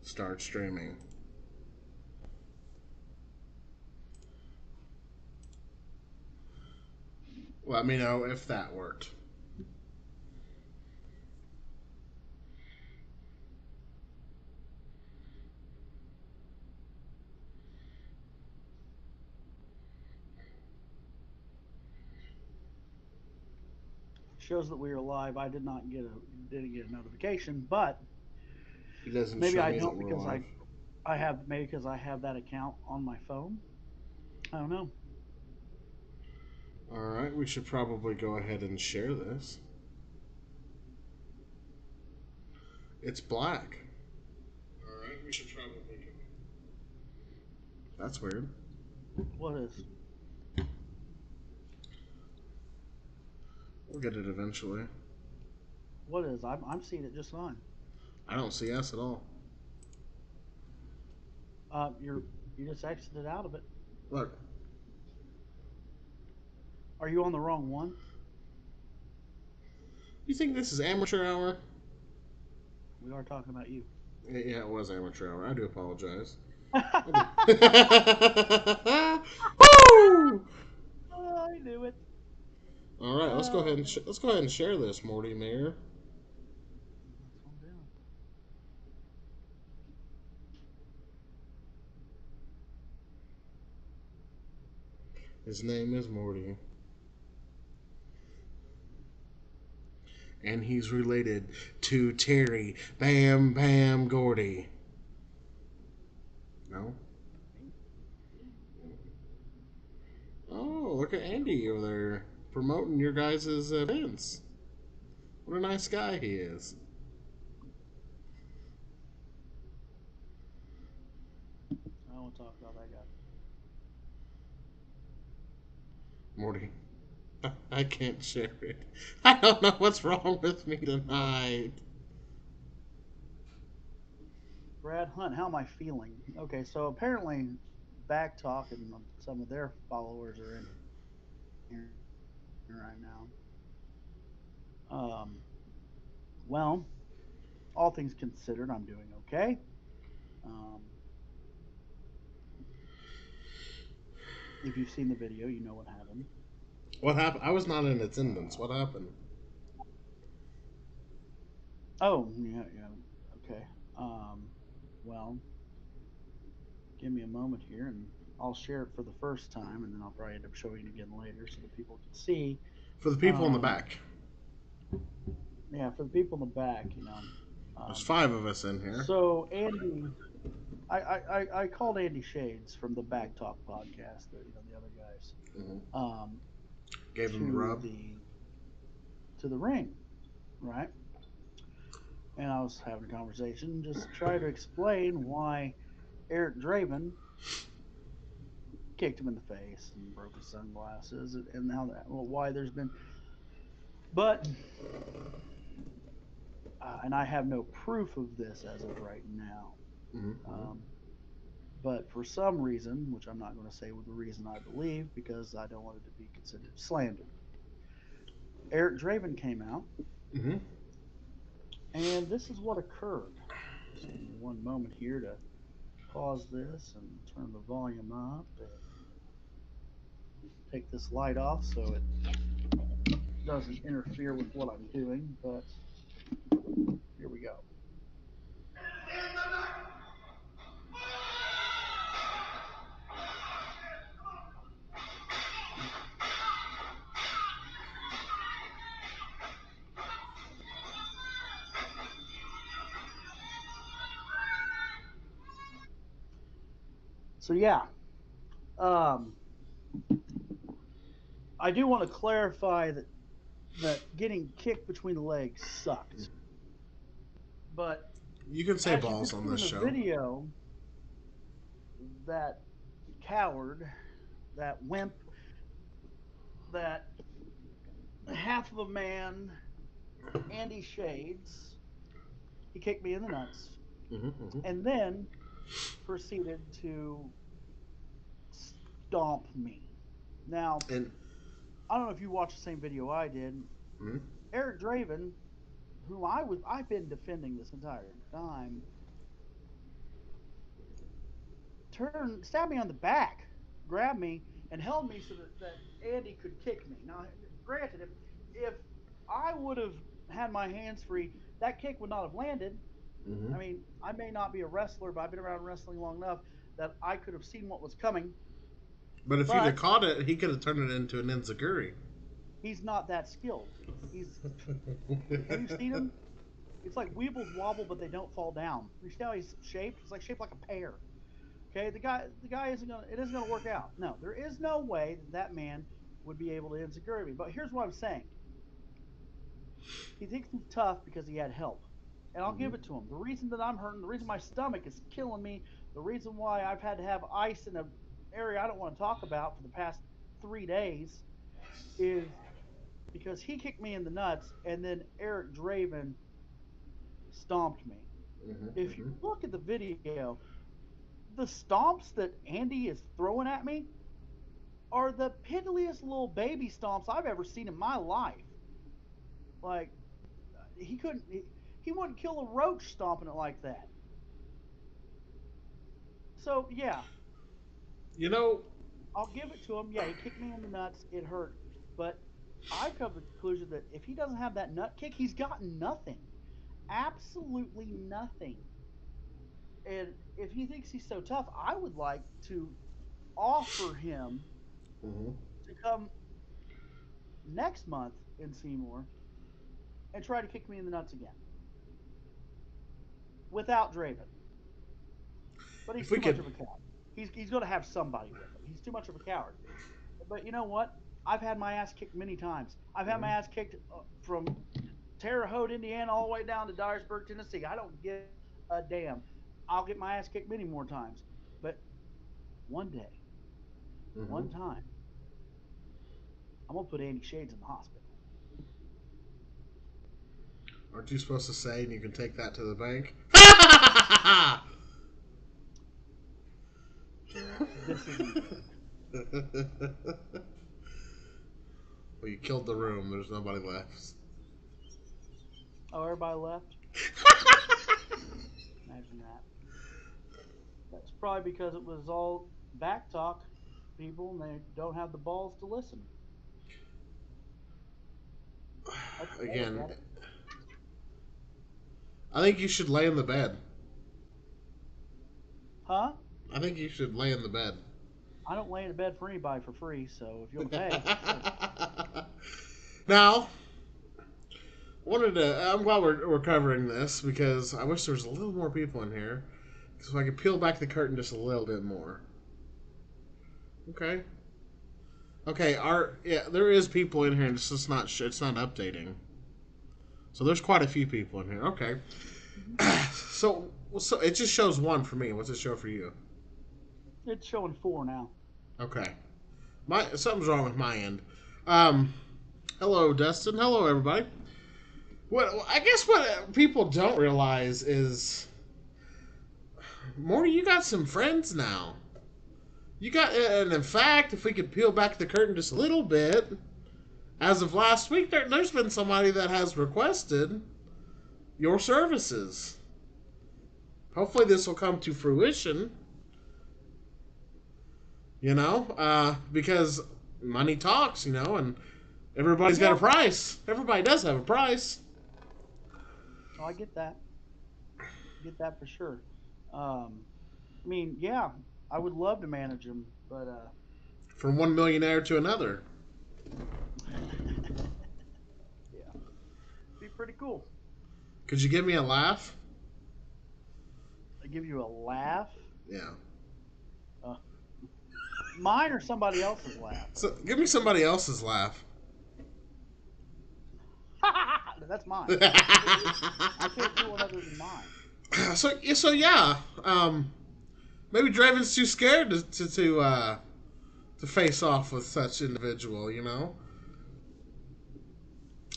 Start streaming. Let me know if that worked. Shows that we are live. I didn't get a notification, but It doesn't maybe show I me that don't we're because live. I have maybe because I have that account on my phone. I don't know. Alright, we should probably go ahead and share this. It's black. Alright, we should probably go. That's weird. What is? We'll get it eventually. What is? I'm seeing it just fine. I don't see us at all. You just exited out of it. Look. Are you on the wrong one? You think this is amateur hour? We are talking about you. Yeah, it was amateur hour. I do apologize. Oh, I knew it. All right, let's go ahead and let's go ahead and share this, Morty Mayor. His name is Morty, and he's related to Terry Bam Bam Gordy. No. Oh, look at Andy over there promoting your guys' events. What a nice guy he is. I don't want to talk about that guy. Morty, I can't share it. I don't know what's wrong with me tonight. Brad Hunt, how am I feeling? Okay, so apparently Back Talk and some of their followers are in here right now. Well, all things considered, I'm doing okay. If you've seen the video, you know what happened. What happened? I was not in attendance. What happened? Oh, yeah, okay. Well, give me a moment here, and I'll share it for the first time, and then I'll probably end up showing it again later so that people can see. For the people in the back. Yeah, for the people in the back, There's 5 of us in here. So Andy, I called Andy Shades from the Back Talk podcast, the other guys. Mm-hmm. Gave him the rub to the ring, right? And I was having a conversation, just trying to explain why Eric Draven kicked him in the face and broke his sunglasses, and why there's been, but. And I have no proof of this as of right now. Mm-hmm. But for some reason, which I'm not going to say with the reason I believe, because I don't want it to be considered slander, Eric Draven came out, mm-hmm. and this is what occurred. Just give me one moment here to pause this and turn the volume up and take this light off so it doesn't interfere with what I'm doing, but here we go. So yeah, I do want to clarify that getting kicked between the legs sucked. But you can say balls on this show. Video, that coward, that wimp, that half of a man, Andy Shades, he kicked me in the nuts, and then proceeded to stomp me. Now, and I don't know if you watched the same video I did. Eric Draven, who I've been defending this entire time, stabbed me on the back, grabbed me, and held me so that Andy could kick me. Now, granted, if I would have had my hands free, that kick would not have landed. Mm-hmm. I mean, I may not be a wrestler, but I've been around wrestling long enough that I could have seen what was coming. But if you'd have But caught it, he could have turned it into an enziguri. he's not that skilled. He's Have you seen him? It's like Weebles wobble, but they don't fall down. You see how he's shaped? He's like shaped like a pear. Okay, the guy isn't gonna. It isn't gonna work out. No, there is no way that man would be able to enziguri me. But here's what I'm saying. He thinks he's tough because he had help. And I'll Mm-hmm. give it to him. The reason that I'm hurting, the reason my stomach is killing me, the reason why I've had to have ice in an area I don't want to talk about for the past 3 days is because he kicked me in the nuts and then Eric Draven stomped me. Mm-hmm. If you Mm-hmm. look at the video, the stomps that Andy is throwing at me are the piddliest little baby stomps I've ever seen in my life. Like he couldn't he wouldn't kill a roach stomping it like that. So yeah, You know, I'll give it to him. Yeah, he kicked me in the nuts. It hurt. But I've come to the conclusion that if he doesn't have that nut kick, he's gotten nothing. Absolutely nothing. And if he thinks he's so tough, I would like to offer him mm-hmm. to come next month in Seymour and try to kick me in the nuts again without Draven. But he's If we too much could, of a coward. He's going to have somebody with him. He's too much of a coward. But you know what? I've had my ass kicked many times. I've had my mm-hmm. ass kicked from Terre Haute, Indiana, all the way down to Dyersburg, Tennessee. I don't give a damn. I'll get my ass kicked many more times. But one day, Mm-hmm. one time, I'm gonna put Andy Shades in the hospital. Aren't you supposed to say, and you can take that to the bank? This isn't a joke. Well, you killed the room. There's nobody left. Oh, everybody left. Imagine that. That's probably because it was all back talk, people, and they don't have the balls to listen. That's the way I look Again, at it. I think you should lay in the bed. Huh? I think you should lay in the bed. I don't lay in a bed for anybody for free, so if you want to pay, sure. Now, I'm glad we're covering this because I wish there was a little more people in here so I could peel back the curtain just a little bit more. Okay. Okay. There is people in here. It's just not. It's not updating. So there's quite a few people in here. Okay. Mhm. So it just shows one for me. What's it show for you? It's showing 4 now. Okay. Something's wrong with my end. Um, Hello, Dustin. Hello, everybody. I guess what people don't realize is, Morty, you got some friends now. And in fact, if we could peel back the curtain just a little bit, as of last week, there's been somebody that has requested your services. Hopefully, this will come to fruition. Because money talks, and everybody's got a price. Everybody does have a price. Oh, I get that. Get that for sure. I mean, yeah, I would love to manage them, but From one millionaire to another. yeah, be pretty cool. Could you give me a laugh? I give you a laugh. Yeah. Uh, Mine or somebody else's laugh? So give me somebody else's laugh. That's mine. I can't do one other than mine. so yeah. Maybe Draven's too scared to face off with such individual.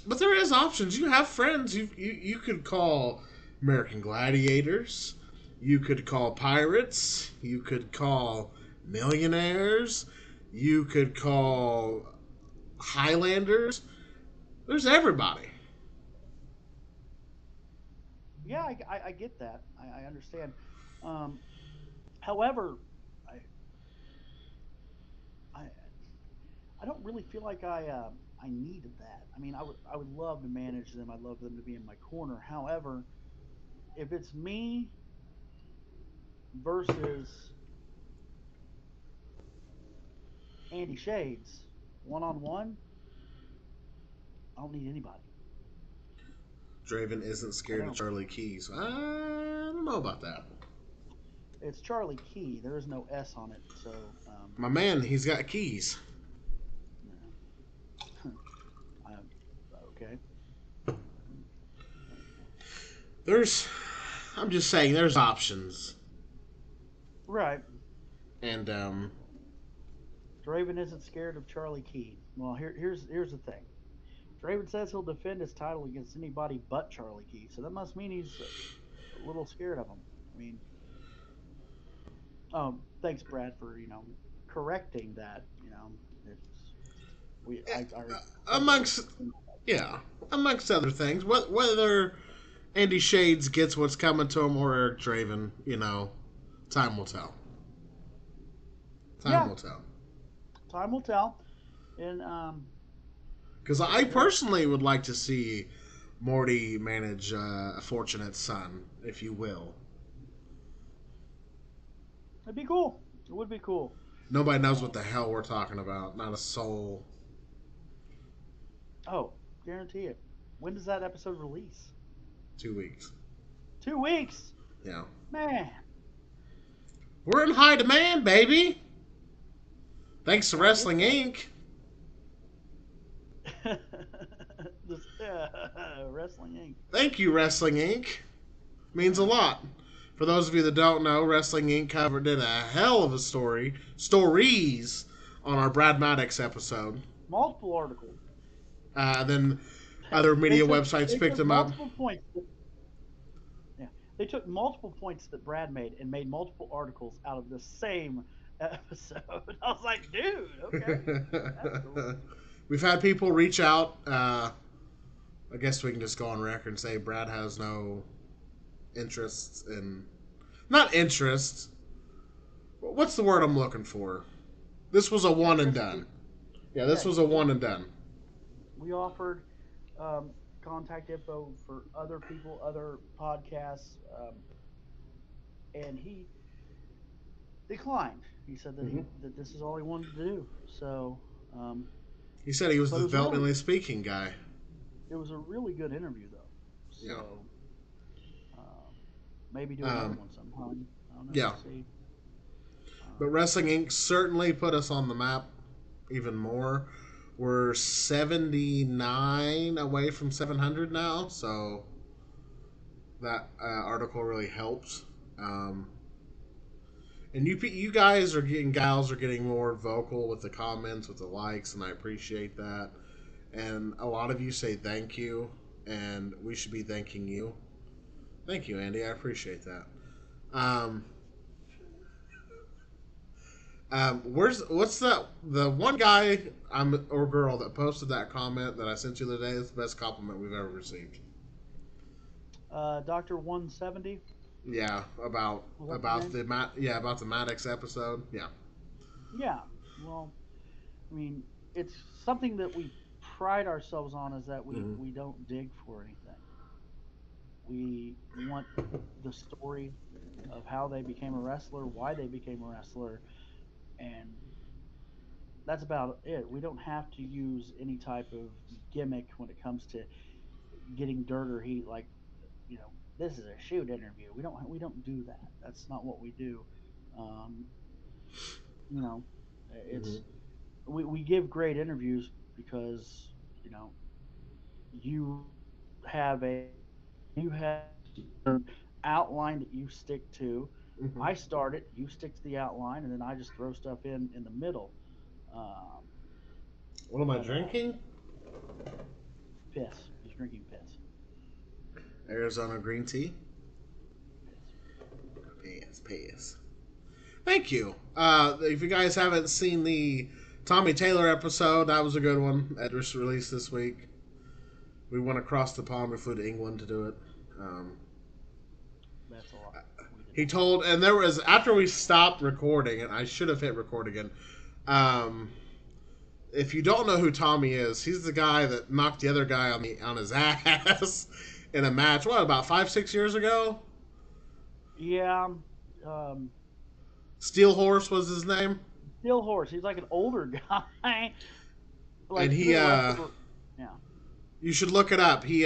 But there is options. You have friends. You could call American Gladiators. You could call pirates. You could call millionaires. You could call Highlanders. There's everybody. Yeah, I get that. I understand. However, I don't really feel like I needed that. I mean, I would love to manage them. I'd love them to be in my corner. However, if it's me versus Andy Shades one on one, I don't need anybody. Draven isn't I scared of don't. Charlie Keys. I don't know about that. It's Charlie Key. There is no S on it, so My man, he's got keys. no. I, okay. There's, I'm just saying, there's options, Right. and Draven isn't scared of Charlie Key. Well, here's the thing. Draven says he'll defend his title against anybody but Charlie Key, so that must mean he's a little scared of him. I mean, thanks, Brad, for correcting that. It's we I already said that. amongst yeah, amongst other things, whether Andy Shades gets what's coming to him or Eric Draven, time will tell. Time Yeah, will tell. time will tell. And Because I personally would like to see Morty manage a fortunate son, if you will. it'd be cool. It would be cool. Nobody knows what Um, the hell we're talking about. Not a soul. oh, guarantee it. When does that episode release? 2 weeks. 2 weeks, Yeah. man. We're in high demand, baby. Thanks to Gotta hit Wrestling Inc. that. This, Wrestling Inc. Thank you, Wrestling Inc. Means a lot. For those of you that don't know, Wrestling Inc. did a hell of a stories on our Brad Maddox episode. Multiple articles. Then other They media took websites they picked took them up. multiple points. Yeah, they took multiple points that Brad made and made multiple articles out of the same episode. I was like, dude, okay, that's cool. We've had people reach out. I guess we can just go on record and say Brad has no interests in. Not interests. What's the word I'm looking for? This was a one and Interest. done. Yeah, this Yeah, was a one and done. we offered contact info for other people, other podcasts, and he declined. He said that Hmm that this is all he wanted to do. So, He said he was but the developmentally speaking guy. it was a really good interview though. Yeah. So um, maybe do another one sometime. I don't know. Yeah. We'll see. But Um, Wrestling Inc. certainly put us on the map even more. We're 79 away from 700 now, so that article really helps. And you guys are getting gals are getting more vocal with the comments, with the likes, and I appreciate that. And a lot of you say thank you, and we should be thanking you. Thank you, Andy. I appreciate that. Um, what's that? The one guy or girl that posted that comment that I sent you the other day is the best compliment we've ever received. Doctor 170. Yeah, Was that his name? about the Maddox episode. Yeah. Yeah. Well, I mean, it's something that we pride ourselves on is that we hmm we don't dig for anything. We want the story of how they became a wrestler, why they became a wrestler, and that's about it. We don't have to use any type of gimmick when it comes to getting dirt or heat. Like, this is a shoot interview. We don't do that. That's not what we do. Um, you know, hmm it's we give great interviews because you have an outline that you stick to. hmm I start it, you stick to the outline, and then I just throw stuff in the middle. Um, What am I but drinking? piss. He's drinking piss. Arizona green tea. Piss. Pass. Thank you. If you guys haven't seen the Tommy Taylor episode, that was a good one. That was released this week. We went across the pond. We flew to England to do it. Um, That's a lot. We did he not. told, and there was after we stopped recording, and I should have hit record again. Um, If you don't know who Tommy is, he's the guy that knocked the other guy on his ass in a match. What, about 5-6 years ago? Yeah. Um, Steel Horse was his name, Steel Horse. He's like an older guy. and Like he's been a wrestler. Yeah. you should look it up. He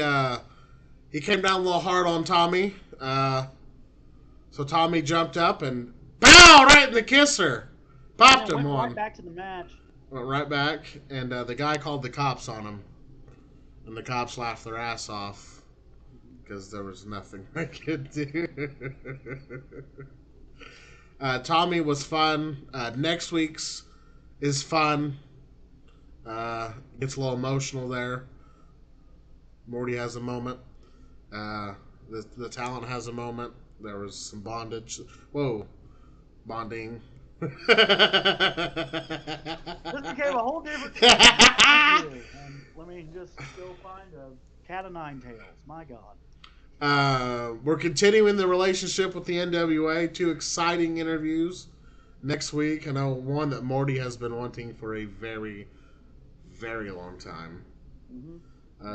came down a little hard on Tommy, so Tommy jumped up and bow right in the kisser, popped Yeah, him went right one, back to the match. went right back, and the guy called the cops on him, and the cops laughed their ass off because there was nothing they could do. Tommy was fun. Next week's is fun. Gets a little emotional there. Morty has a moment. The talent has a moment. There was some bondage. Whoa, bonding. This became a whole different thing. Let me just go find a cat of nine tails. My God. We're continuing the relationship with the NWA. 2 exciting interviews next week. I know one that Morty has been wanting for a very, very long time. Mm-hmm.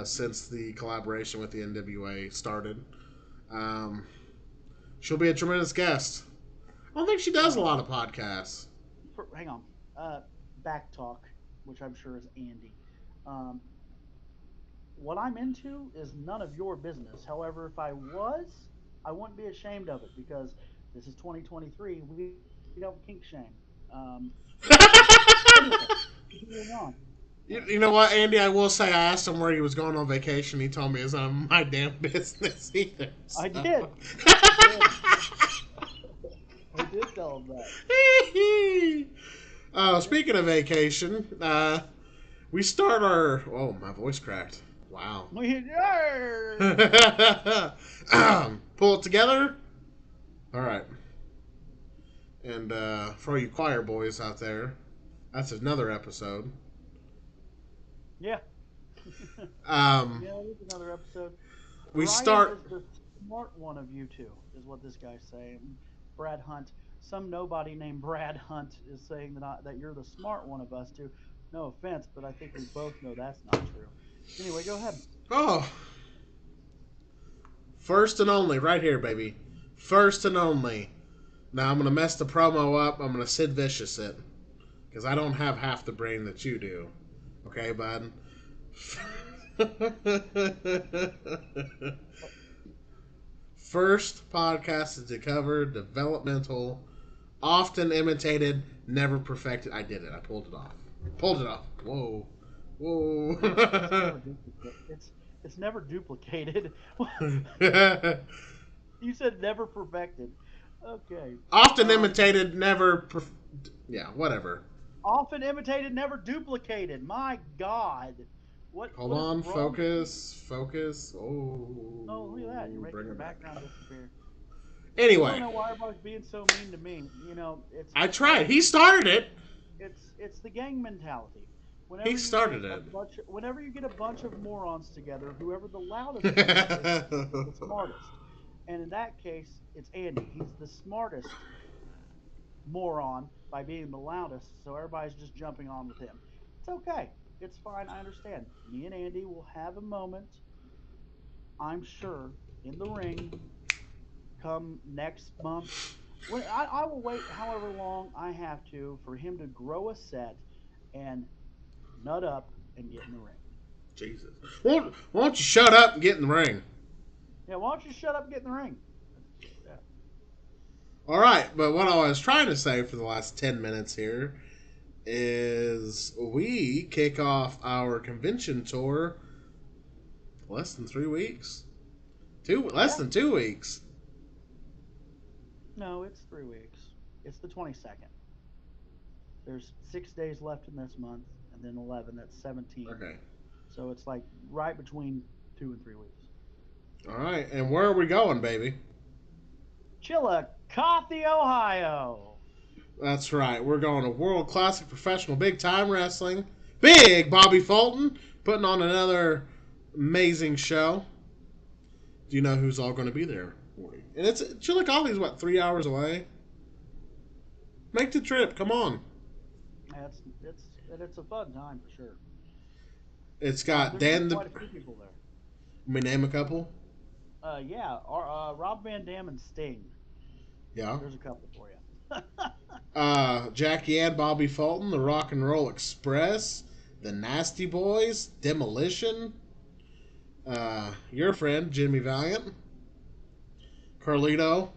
Since the collaboration with the NWA started. She'll be a tremendous guest. I don't think she does a lot of podcasts. Hang on. Back talk, which I'm sure is Andy. Um, what I'm into is none of your business. However, if I was, I wouldn't be ashamed of it because this is 2023. We don't kink shame. Anyway, continuing on. You know what, Andy? I will say I asked him where he was going on vacation. He told me it's none of my damn business either. So. I did. I did tell him that. Speaking of vacation, we start our. Oh, my voice cracked. Wow. Pull it together. All right. And for all you choir boys out there, that's another episode. Yeah. Yeah, it's another episode. We Ryan start. is the smart one of you two, is what this guy's saying. Brad Hunt, some nobody named Brad Hunt is saying that you're the smart one of us two. No offense, but I think we both know that's not true. Anyway, go ahead. Oh, first and only, right here, baby. First and only. Now I'm gonna mess the promo up. I'm gonna Sid Vicious it because I don't have half the brain that you do. Okay, bud. First podcast to cover developmental, often imitated, never perfected. I did it. I pulled it off. Pulled it off. Whoa. Whoa. It's never duplicated. You said never perfected. Okay. Often imitated, never. Yeah, whatever. Often imitated, never duplicated. My God. Hold on, focus. Oh, look at that! You're making the background disappear. Anyway, I don't know why everybody's being so mean to me. You know, it's. I tried. He started it. It's the gang mentality. He started it. Whenever you get a bunch of morons together, whoever the loudest one is the smartest. And in that case, it's Andy. He's the smartest moron by being the loudest, so everybody's just jumping on with him. It's okay. It's fine. I understand. Me and Andy will have a moment, I'm sure, in the ring come next month. I will wait however long I have to for him to grow a set and nut up and get in the ring. Jesus. Why don't you shut up and get in the ring? Yeah, why don't you shut up and get in the ring? Yeah. All right, but what I was trying to say for the last 10 minutes here is we kick off our convention tour less than 3 weeks. Less than 2 weeks. No, it's 3 weeks. It's the 22nd. There's 6 days left in this month, and then 11. That's 17. Okay. So it's like right between 2 and 3 weeks. All right, and where are we going, baby? Chillicothe, Ohio. That's right. We're going to World Classic Professional Big Time Wrestling. Big Bobby Fulton putting on another amazing show. Do you know who's all going to be there? And it's Chillicothe's what, 3 hours away? Make the trip. Come on. and it's a fun time for sure. It's got There's been Dan the. quite a few people there. Let me name a couple. Yeah, Rob Van Dam and Sting. Yeah. There's a couple for you. Jackie Ann, Bobby Fulton, the Rock and Roll Express, the Nasty Boys, Demolition, your friend Jimmy Valiant, Carlito,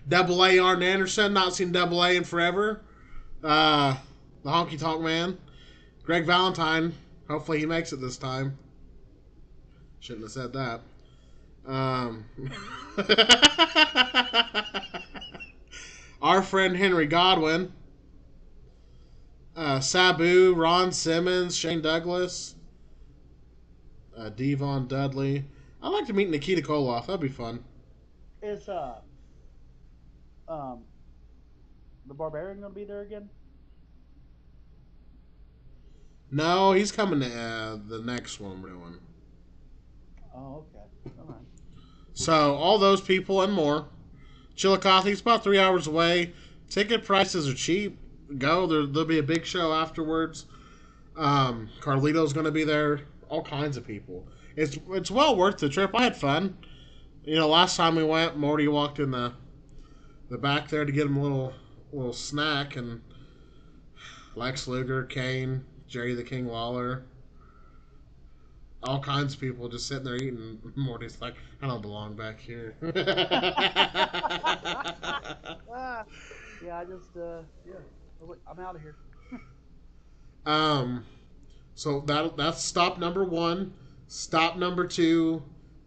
Double A Arn Anderson, not seen Double A in forever, uh, the Honky Tonk Man, Greg Valentine, hopefully he makes it this time. Shouldn't have said that. Um, our friend Henry Godwin, Sabu, Ron Simmons, Shane Douglas, Devon Dudley. I'd like to meet Nikita Koloff. That'd be fun. Is um the Barbarian gonna be there again? No, he's coming to the next one we're doing. Oh, okay. All right. So all those people and more. Chillicothe's about 3 hours away. Ticket prices are cheap. Go. There'll be a big show afterwards. Carlito's going to be there. All kinds of people. It's well worth the trip. I had fun. Last time we went, Morty walked in the back there to get him a little snack, and Lex Luger, Kane, Jerry the King Lawler, all kinds of people just sitting there eating. Morty's like, I don't belong back here. Yeah, I just yeah. I'm out of here. um, so that's stop number one. Stop number two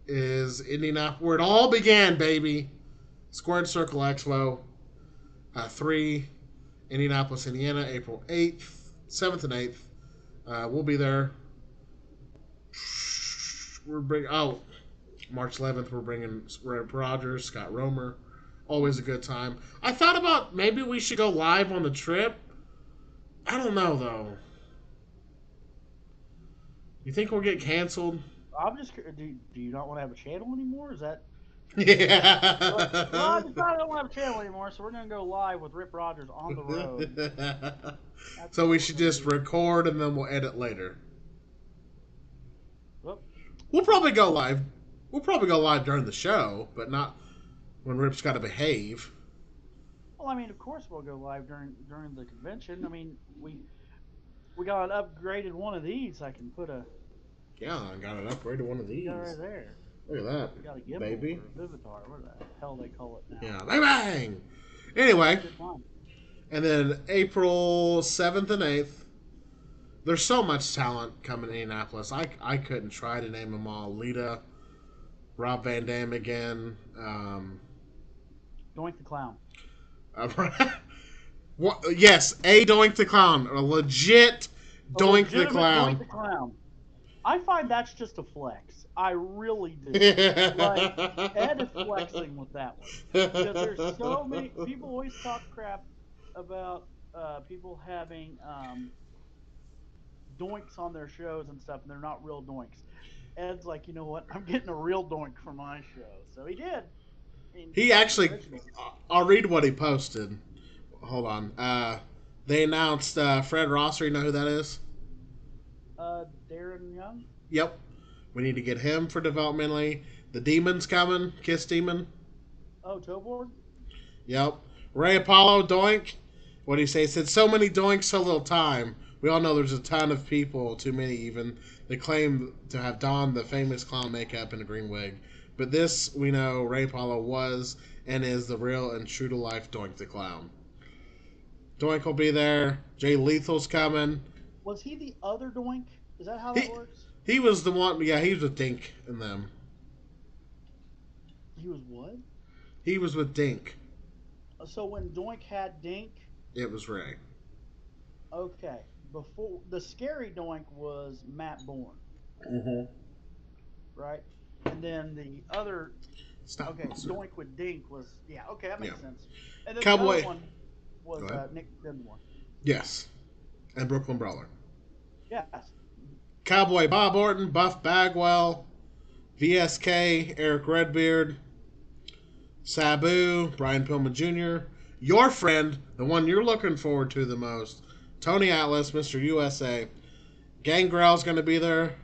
is Indianapolis, where it all began, baby. Squared Circle Expo. 3, Indianapolis, Indiana, April 8th, 7th, and 8th. We'll be there. March 11th, we're bringing Red Rogers, Scott Romer. Always a good time. I thought about maybe we should go live on the trip. I don't know, though. You think we'll get canceled? I'm just. Do you not want to have a channel anymore? Is that? Yeah. Well, I decided I don't want to have a channel anymore, so we're gonna go live with Rip Rogers on the road. So we should just record and then we'll edit later. Well, We'll probably go live. We'll probably go live during the show, but not when Rip's got to behave. well, I mean, of course we'll go live during the convention. I mean, we got an upgraded one of these. I can put a. Yeah, I got an upgrade to one of these. Yeah, right there. Look at that, We got a gimbal baby. or a Vivitar, what the hell they call it now. Yeah, bang bang. Anyway, Good time. and then April 7th and 8th. There's so much talent coming to Indianapolis. I couldn't try to name them all. Lita, Rob Van Dam again. Doink the Clown. Yes, a Doink the Clown. A legit Doink the Clown. Doink the Clown. I find that's just a flex. I really do. Like, Ed is flexing with that one. Because there's so many... People always talk crap about people having doinks on their shows and stuff, and they're not real doinks. Ed's like, you know what? I'm getting a real doink for my show. So he did. He actually... I'll read what he posted. Hold on. They announced Fred Rosser. You know who that is? Darren Young? Yep. We need to get him for developmentally. The Demon's coming. Kiss Demon. Oh, Toborg? Yep. Ray Apollo, Doink. What do you say? He said, so many doinks, so little time. We all know there's a ton of people, too many even, that claim to have donned the famous clown makeup and a green wig. But this, we know, Ray Apollo was and is the real and true-to-life Doink the Clown. Doink will be there. Jay Lethal's coming. Was he the other Doink? Is that how that works? He was the one, yeah, he was with Dink in them. He was what? He was with Dink. So when Doink had Dink? It was Ray. Okay. Before the scary Doink was Matt Bourne. Mm-hmm. Right? And then the other Doink with Dink was okay, that makes sense. And then Cowboy. the other one was Nick Denmore. Yes. And Brooklyn Brawler. Yes. Cowboy Bob Orton, Buff Bagwell, VSK, Eric Redbeard, Sabu, Brian Pillman Jr., your friend, the one you're looking forward to the most, Tony Atlas, Mr. USA. Gangrel's going to be there.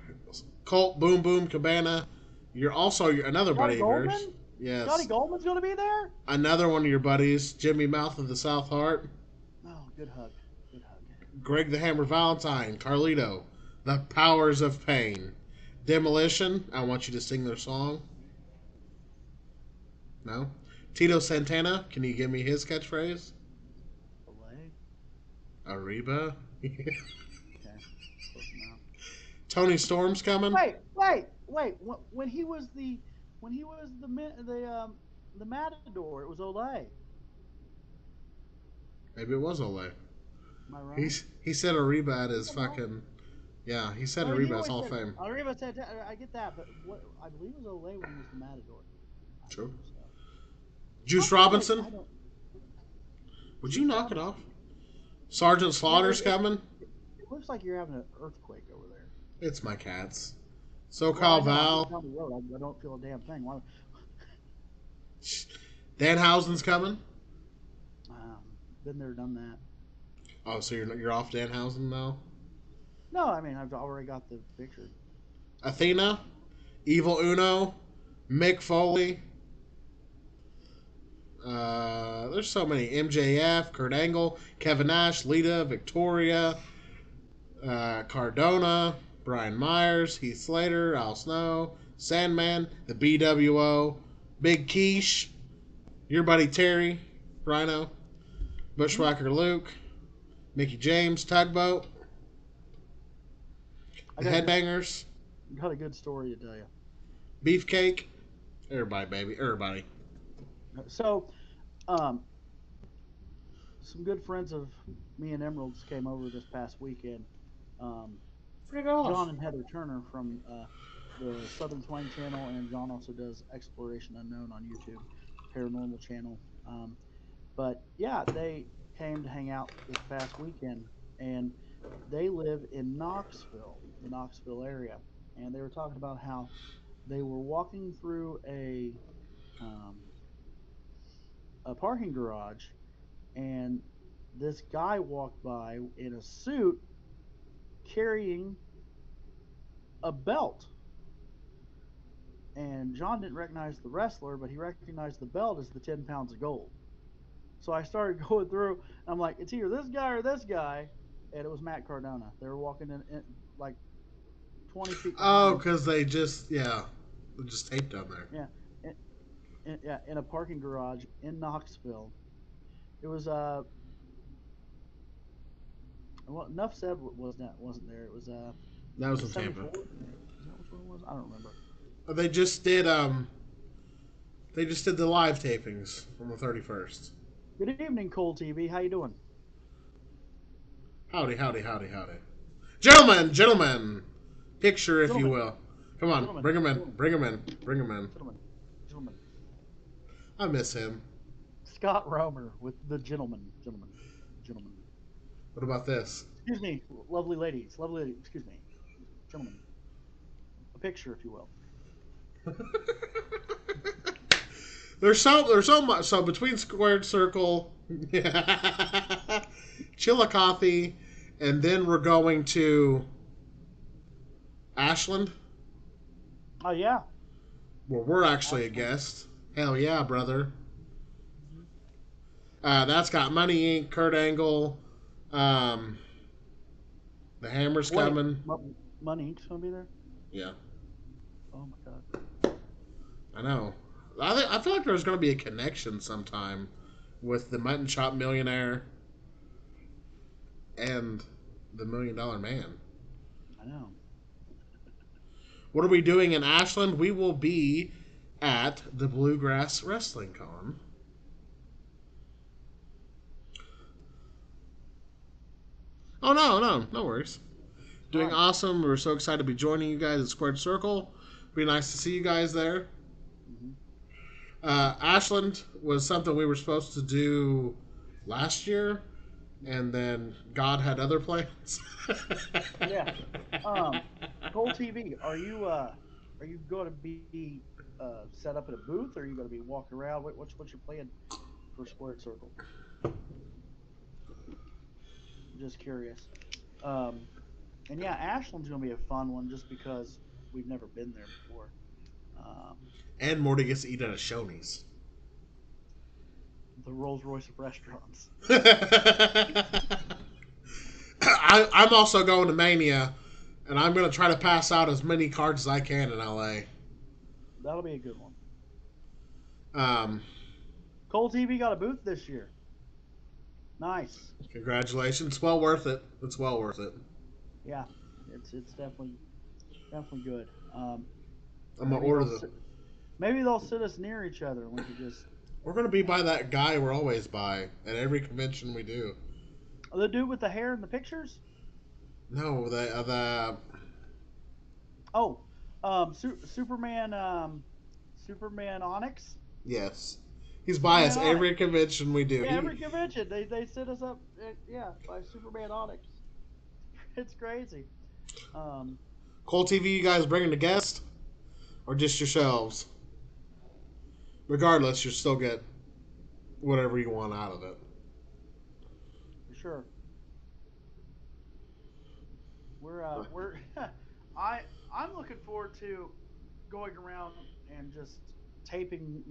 Colt Boom Boom Cabana. You're also another Scotty buddy of yours. Goldman? Scotty Yes. Goldman's going to be there? Another one of your buddies, Jimmy Mouth of the South Heart. Oh, good hug. Good hug. Greg the Hammer Valentine. Carlito. The Powers of Pain. Demolition. I want you to sing their song. No? Tito Santana. Can you give me his catchphrase? Filet? Arriba. Okay. Close enough. Tony Storm's coming. Wait. When he was the Matador, it was Olay. Maybe it was Ole. Am I right? He said Arriba at his fucking. Yeah, he said Arriba at Hall of Fame. Arriba said, I get that, but what I believe it was Olay when he was the Matador. True. Juice Robinson. Would you knock it off? Sergeant Slaughter's coming. It looks like you're having an earthquake over there. It's my cats. SoCal Val. Down the road, I don't feel a damn thing. Why? Danhausen's coming. Been there, done that. Oh, so you're off Danhausen now? No, I mean I've already got the picture. Athena, Evil Uno, Mick Foley. There's so many. MJF, Kurt Angle, Kevin Nash, Lita, Victoria, Cardona, Brian Myers, Heath Slater, Al Snow, Sandman, the BWO, Big Quiche, your buddy Terry, Rhino, Bushwhacker Luke, Mickey James, Tugboat, the Headbangers, Got a good story to tell you. Beefcake, everybody, baby, everybody. So, some good friends of me and Emerald's came over this past weekend. John and Heather Turner from the Southern Twang channel, and John also does Exploration Unknown on YouTube, paranormal channel. But yeah, they came to hang out this past weekend, and they live in Knoxville, the Knoxville area, and they were talking about how they were walking through a parking garage, and this guy walked by in a suit carrying a belt. And John didn't recognize the wrestler, but he recognized the belt as the 10 pounds of gold. So I started going through, and I'm like, it's either this guy or this guy. And it was Matt Cardona. They were walking in like 20 feet. Oh, because they just taped down there. Yeah. In a parking garage in Knoxville. It was well, enough said wasn't there. It was that was in Tampa. Is that which one it was? I don't remember. They just did the live tapings on the 31st. Good evening, Cole TV. How you doing? Howdy. Gentlemen. Picture, if you will. Come on, Gentlemen. bring him in. Gentlemen. I miss him. Scott Romer with the gentleman. What about this? Excuse me, lovely lady. Excuse me, gentlemen. A picture, if you will. There's so much. So between Squared Circle, Chillicothe, and then we're going to Ashland. Oh yeah. Well, we're actually a guest. Hell yeah, brother. That's got Money Inc., Kurt Angle, the Hammer's coming. Money Inc.'s gonna be there. Yeah. Oh my god. I know. I feel like there's going to be a connection sometime with the Mutton Chop Millionaire and the $1 Million Man. I know. What are we doing in Ashland? We will be at the Bluegrass Wrestling Con. Oh, no worries. Doing awesome. We're so excited to be joining you guys at Squared Circle. Be nice to see you guys there. Ashland was something we were supposed to do last year, and then God had other plans. Yeah. Cole TV, are you going to be set up at a booth, or are you going to be walking around? What's your plan for Squared Circle? just curious. Um, and yeah, Ashland's going to be a fun one just because we've never been there before. Um, And Morty gets to eat at a Shoney's. the Rolls Royce of restaurants. I'm also going to Mania, and I'm going to try to pass out as many cards as I can in LA. That'll be a good one. Um, Cole TV got a booth this year. Nice. Congratulations. Well worth it. It's well worth it. Yeah, it's definitely good. I'm going to Maybe order the. maybe they'll sit us near each other and we could just. We're going to be by that guy we're always by at every convention we do. The dude with the hair in the pictures. No, the Oh, Superman. Superman Onyx. yes, he's by us Superman Onyx. every convention we do. Yeah, every convention they set us up. Yeah, by Superman Onyx. It's crazy. Um, Cole TV, you guys bringing a guest or just yourselves? Regardless, you still get whatever you want out of it. for sure. We're I I'm looking forward to going around and just taping.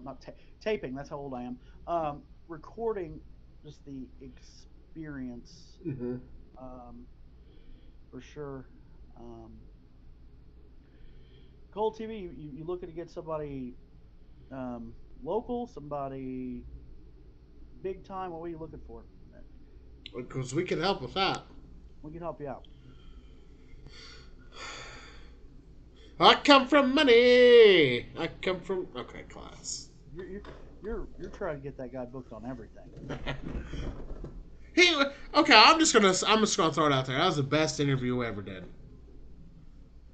Not taping. That's how old I am. Recording just the experience. Mm-hmm. Um, for sure. Um, Cold TV, you looking to get somebody local, somebody big time? What are you looking for? Because we can help with that. We can help you out. I come from money. I come from class. You're you're trying to get that guy booked on everything. He okay. I'm just gonna throw it out there. That was the best interview we ever did.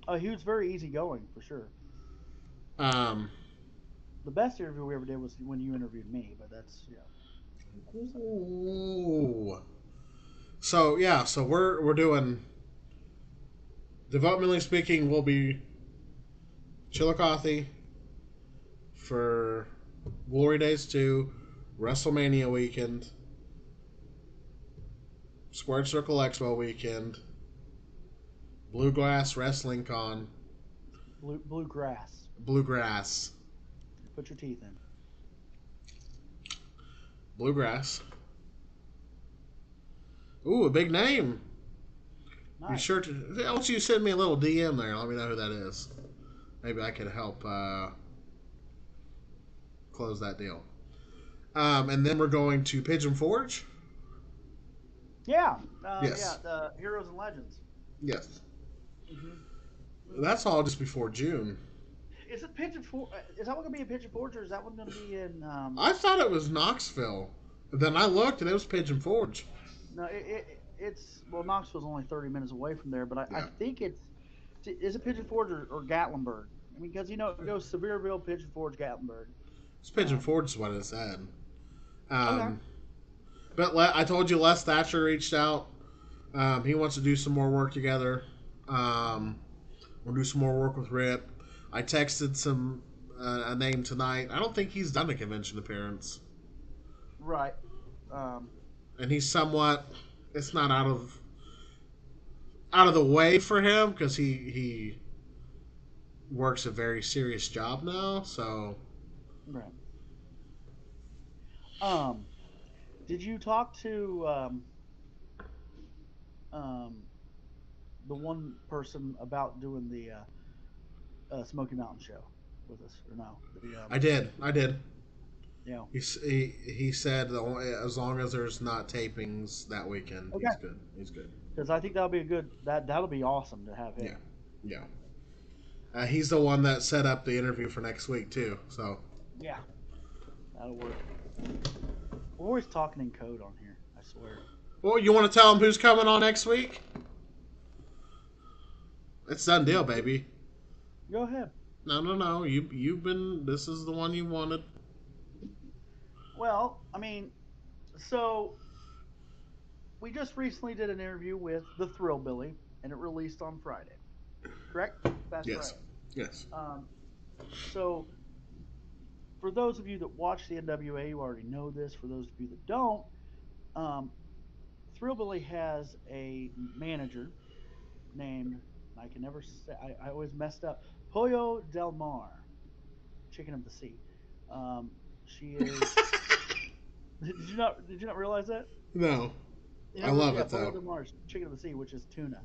Oh, he was very easygoing for sure. Um. The best interview we ever did was when you interviewed me, but that's Ooh. So yeah. So we're doing. Developmentally speaking, we'll be Chillicothe for Glory Days 2, WrestleMania weekend, Squared Circle Expo weekend, Bluegrass Wrestling Con, bluegrass. Bluegrass, Put your teeth in. Bluegrass. Ooh, a big name. Be Nice. sure to. Why don't you send me a little DM there? Let me know who that is. Maybe I could help close that deal. And then we're going to Pigeon Forge. Yeah. Yeah. Yes. The Heroes and Legends. Yes. Hmm. That's all just before June. Is it Pigeon Forge? Is that one going to be in Pigeon Forge, or is that one going to be in? I thought it was Knoxville. Then I looked and it was Pigeon Forge. No, it's Knoxville's only 30 minutes away from there, but I Yeah. think it's is it Pigeon Forge or Gatlinburg? I mean, because it goes Sevierville, Pigeon Forge, Gatlinburg. It's Pigeon Um, Forge is what it said. okay. Um, but I told you Les Thatcher reached out. He wants to do some more work together. We'll do some more work with Rip. I texted a name tonight. I don't think he's done a convention appearance, Right. Um, and he's somewhat. It's not out of the way for him because he works a very serious job now. So right. Um, did you talk to um, the one person about doing the Smoky Mountain show with us, or no? I did. Yeah. He said as long as there's not tapings that weekend, Okay. he's good. He's good. Because I think that'll be a good. That'll be awesome to have Yeah, him. yeah. He's the one that set up the interview for next week too. So Yeah, that'll work. We're always talking in code on here. I swear. well, you want to tell him who's coming on next week? It's done deal, baby. Go ahead. No. You've been. This is the one you wanted. Well, I mean, so we just recently did an interview with the Thrillbilly, and it released on Friday. Correct? Past Yes. Friday. Yes. So for those of you that watch the NWA, you already know this. For those of you that don't, um, Thrillbilly has a manager named, I can never say, I always messed up, Pollo Del Mar, Chicken of the Sea. Um, she is. Did you not realize that? No, You I never, love yeah, it Pollo though. Del Mar is Chicken of the Sea, which is tuna.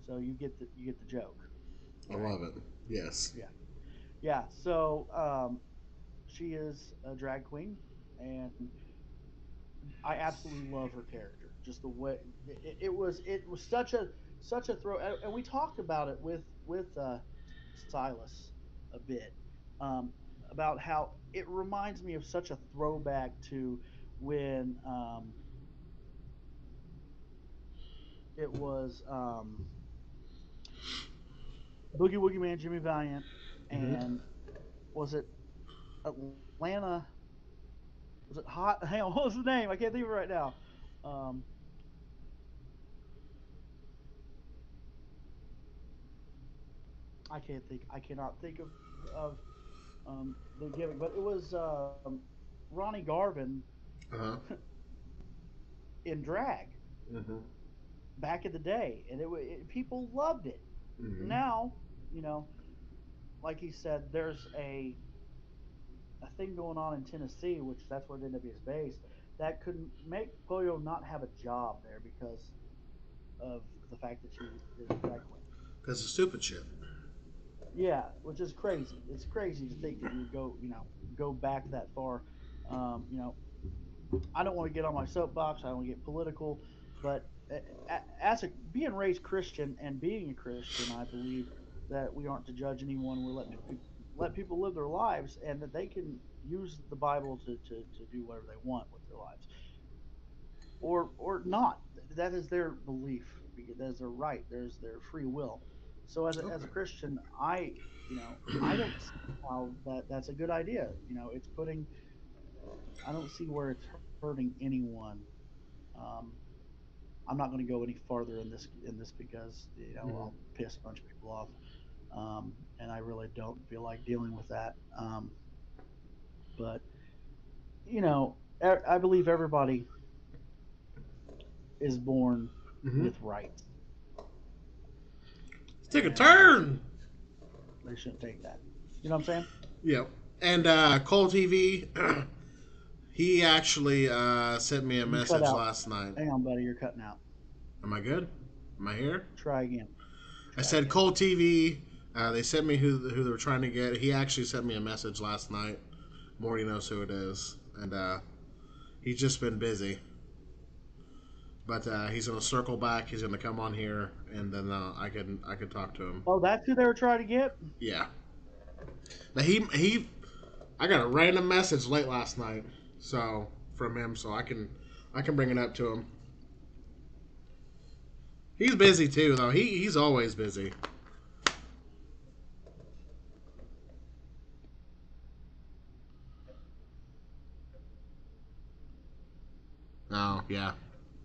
So you get the joke, I right? love it. Yes. Yeah, yeah. So she is a drag queen, and I absolutely love her character. Just the way it was such a throw, and we talked about it with Silas a bit, um, about how it reminds me of such a throwback to when it was Boogie Woogie Man, Jimmy Valiant, Hmm. and was it Atlanta? Was it Hot? Hang on, what was the name? I can't think of it right now. Um, I can't think. I cannot think of the gimmick, but it was Ronnie Garvin Uh huh. in drag Hmm. back in the day, and people loved it. Hmm. Now, you know, like he said, there's a thing going on in Tennessee, which that's where the NW is based, that could make Pollo not have a job there because of the fact that she is a drag queen. Because of stupid shit. Yeah, which is crazy. It's crazy to think that you would go back that far. You know, I don't want to get on my soapbox. I don't want to get political, but as a being raised Christian and being a Christian, I believe that we aren't to judge anyone. We're let people live their lives, and that they can use the Bible to do whatever they want with their lives, or not. That is their belief. That is their right. There's their free will. So as a Okay. Christian, I don't see how that's a good idea. It's putting. I don't see where it's hurting anyone. Um, I'm not going to go any farther in this because Hmm. I'll piss a bunch of people off, and I really don't feel like dealing with that. But I believe everybody is born Hmm. with rights, Take a and turn. they shouldn't take that. You know what I'm saying? Yep. And Cole TV, he actually sent me a You cut message out. last night. Hang on, buddy. You're cutting out. Am I good? Am I here? Try again. I Try said again. Cole TV. They sent me who they were trying to get. He actually sent me a message last night. Morty knows who it is, and he's just been busy. But he's gonna circle back. He's gonna come on here, and then I can talk to him. Oh, that's who they were trying to get. Yeah. Now he I got a random message late last night, so from him, so I can bring it up to him. He's busy too, though. He's always busy. Oh yeah,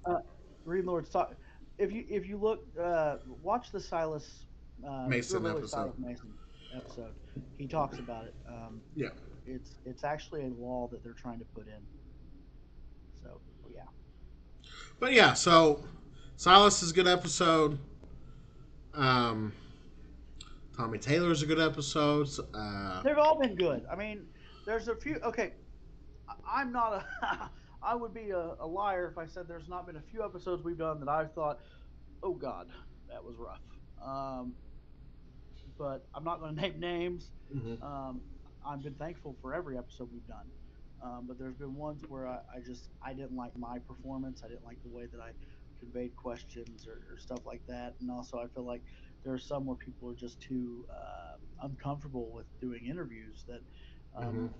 Uh, Green Lord's talk. If you look, watch the Silas, Mason Thrillbilly episode. Silas Mason episode. He talks about it. Yeah, It's actually a law that they're trying to put in. So yeah, but yeah. So Silas is a good episode. Um, Tommy Taylor's a good episode. they've all been good. I mean, there's a few. Okay, I'm not a. I would be a liar if I said there's not been a few episodes we've done that I've thought, oh God, that was rough. But I'm not going to name names. Mhm. Um, I've been thankful for every episode we've done. But there's been ones where I didn't like my performance. I didn't like the way that I conveyed questions or stuff like that. And also, I feel like there are some where people are just too uncomfortable with doing interviews Mhm. um,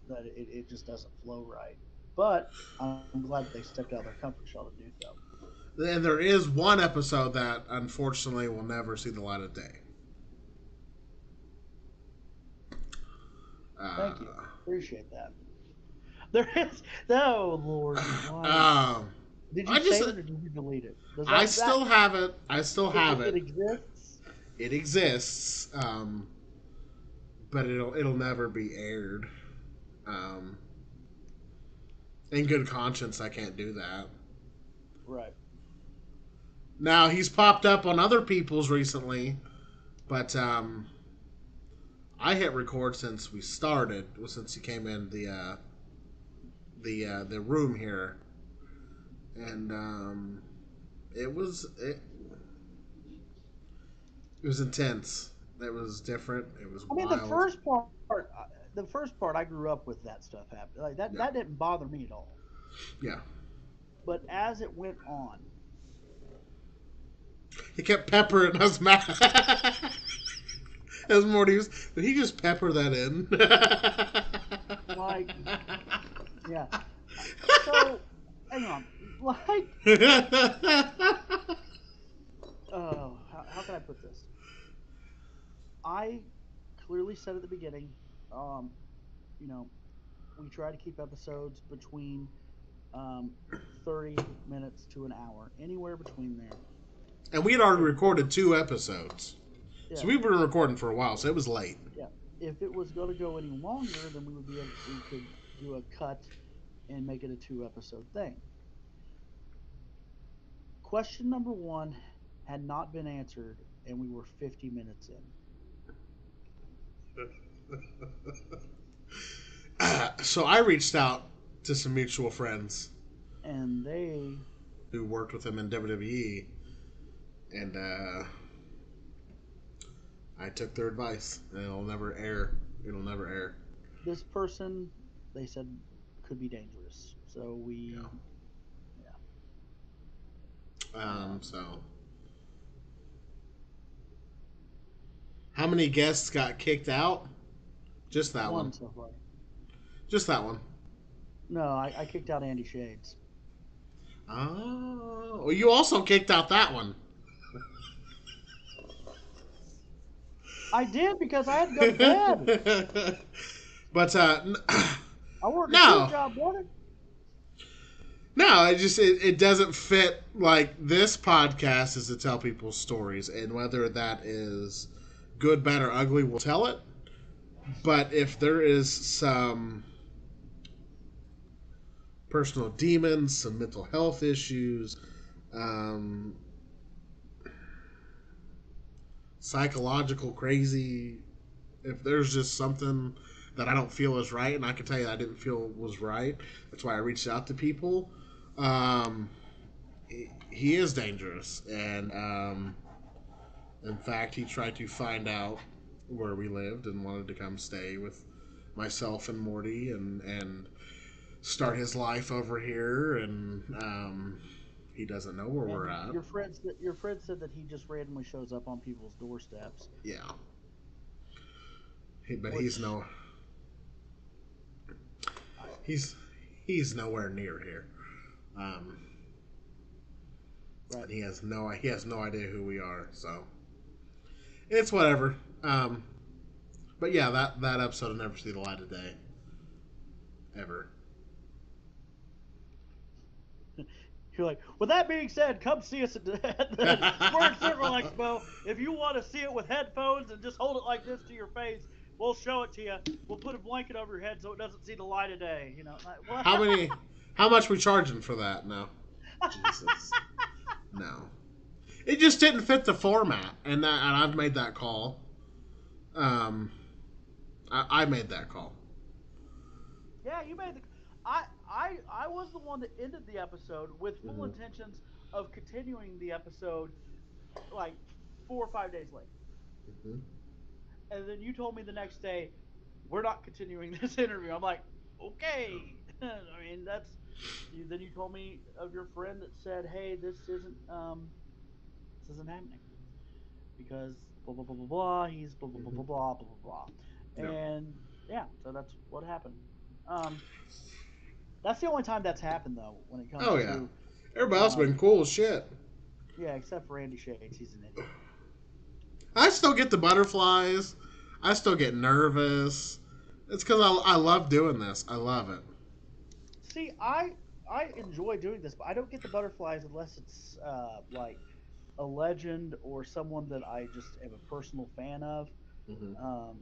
that it just doesn't flow right. But I'm glad that they stepped out of their comfort shell to do so. And there is one episode that unfortunately will never see the light of day. Thank you. Uh, Appreciate that. There is no Lord. Why? um, Did you I just save it or did you delete it? Does I that still have it. I still have it it. exists? It exists, but it'll never be aired. Um, in good conscience, I can't do that. Right. Now he's popped up on other people's recently, but I hit record since we started, since he came in the room here, and it was it, it was intense. It was different. It was I mean, the wild. first part, the first part, I grew up with that stuff happening. Like that, Yeah, that didn't bother me at all. yeah. But as it went on, He kept peppering us mad. As Morty was, did he just pepper that in? like, yeah. So, hang on. Like, how can I put this? I clearly said at the beginning, um, you know, we try to keep episodes between um, 30 minutes to an hour, anywhere between there. And we had already If recorded 2 episodes. yeah, So we've been recording for a while, so it was late. yeah, if it was going to go any longer, then we could do a cut and make it a 2 episode thing. Question number one had not been answered, and we were 50 minutes in. So I reached out to some mutual friends And they, who worked with him in WWE, and I took their advice. And it'll never air. It'll never air. this person, they said could be dangerous. So Yeah. yeah, um, So, how many guests got kicked out? Just that one. one so far. Just that one. No, I kicked out Andy Shades. Oh, well, you also kicked out that one. I did because I had to go to bed. But I work a two no, job, brother. no, it doesn't fit. Like, this podcast is to tell people stories, and whether that is good, bad, or ugly, we'll tell it. But if there is some personal demons, some mental health issues, um, psychological crazy, if there's just something that I don't feel is right, and I can tell you I didn't feel was right, that's why I reached out to people. Um, he is dangerous, and in fact, he tried to find out where we lived and wanted to come stay with myself and Morty and start his life over here. And he doesn't know where we're And at. your friend said that he just randomly shows up on people's doorsteps, Yeah, but he's which no I, he's he's nowhere near here. Um, right. and he has no idea who we are. So it's whatever. But yeah, that episode will never see the light of day ever. You're like, with that being said, come see us at the Squared Circle Expo. If you want to see it with headphones and just hold it like this to your face, we'll show it to you. We'll put a blanket over your head so it doesn't see the light of day. You know, like, what? How many? How much we charging for that? No, Jesus, no. It just didn't fit the format, and I've made that call. Um, I made that call. Yeah, you made the. I was the one that ended the episode with full Mm-hmm. intentions of continuing the episode like 4 or 5 days later. Mm-hmm. And then you told me the next day, we're not continuing this interview. I'm like, okay. I mean, that's. Then you told me of your friend that said, hey, this isn't happening because blah blah blah blah blah. He's blah blah blah Mm-hmm. blah blah blah blah blah. Yeah. And yeah, so that's what happened. Um, that's the only time that's happened though. When it comes Oh yeah. to, Everybody else been cool as shit. yeah, except for Andy Shades, he's an idiot. I still get the butterflies. I still get nervous. It's because I love doing this. I love it. See, I enjoy doing this, but I don't get the butterflies unless it's like a legend or someone that I just am a personal fan of. Mm-hmm. Um,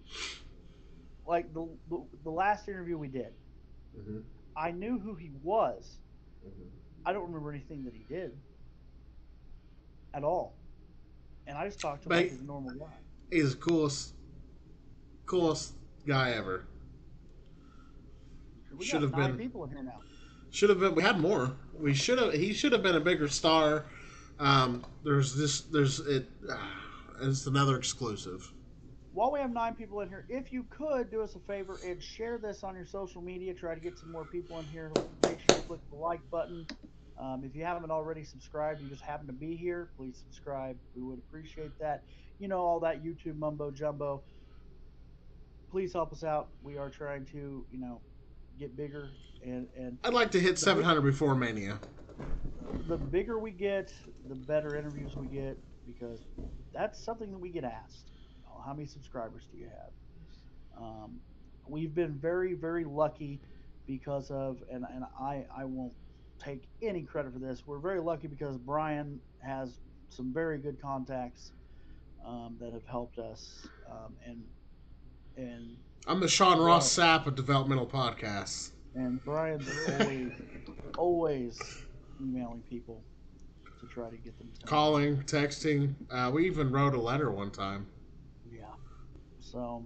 like the last interview we did, Mm-hmm. I knew who he was, Mm-hmm. I don't remember anything that he did at all, and I just talked to him like But he's a normal guy. he's the coolest guy ever. We Should got have 9 been. people in here now. Should have been. We had more. We should have. He should have been a bigger star. There's this. There's it. It's another exclusive. While we have 9 people in here, if you could do us a favor and share this on your social media, try to get some more people in here. Make sure you click the like button. If you haven't already subscribed, you just happen to be here, please subscribe. We would appreciate that. You know, all that YouTube mumbo jumbo. Please help us out. We are trying to, get bigger, and I'd like to hit the big 700 before Mania. the bigger we get, the better interviews we get, because that's something that we get asked. How many subscribers do you have? We've been very, very lucky because of, and I won't take any credit for this. We're very lucky because Brian has some very good contacts that have helped us, and I'm the Sean Ross Brian Sapp of developmental podcasts. and Brian's always emailing people to try to get them to come on. Calling, texting. We even wrote a letter one time. Yeah. So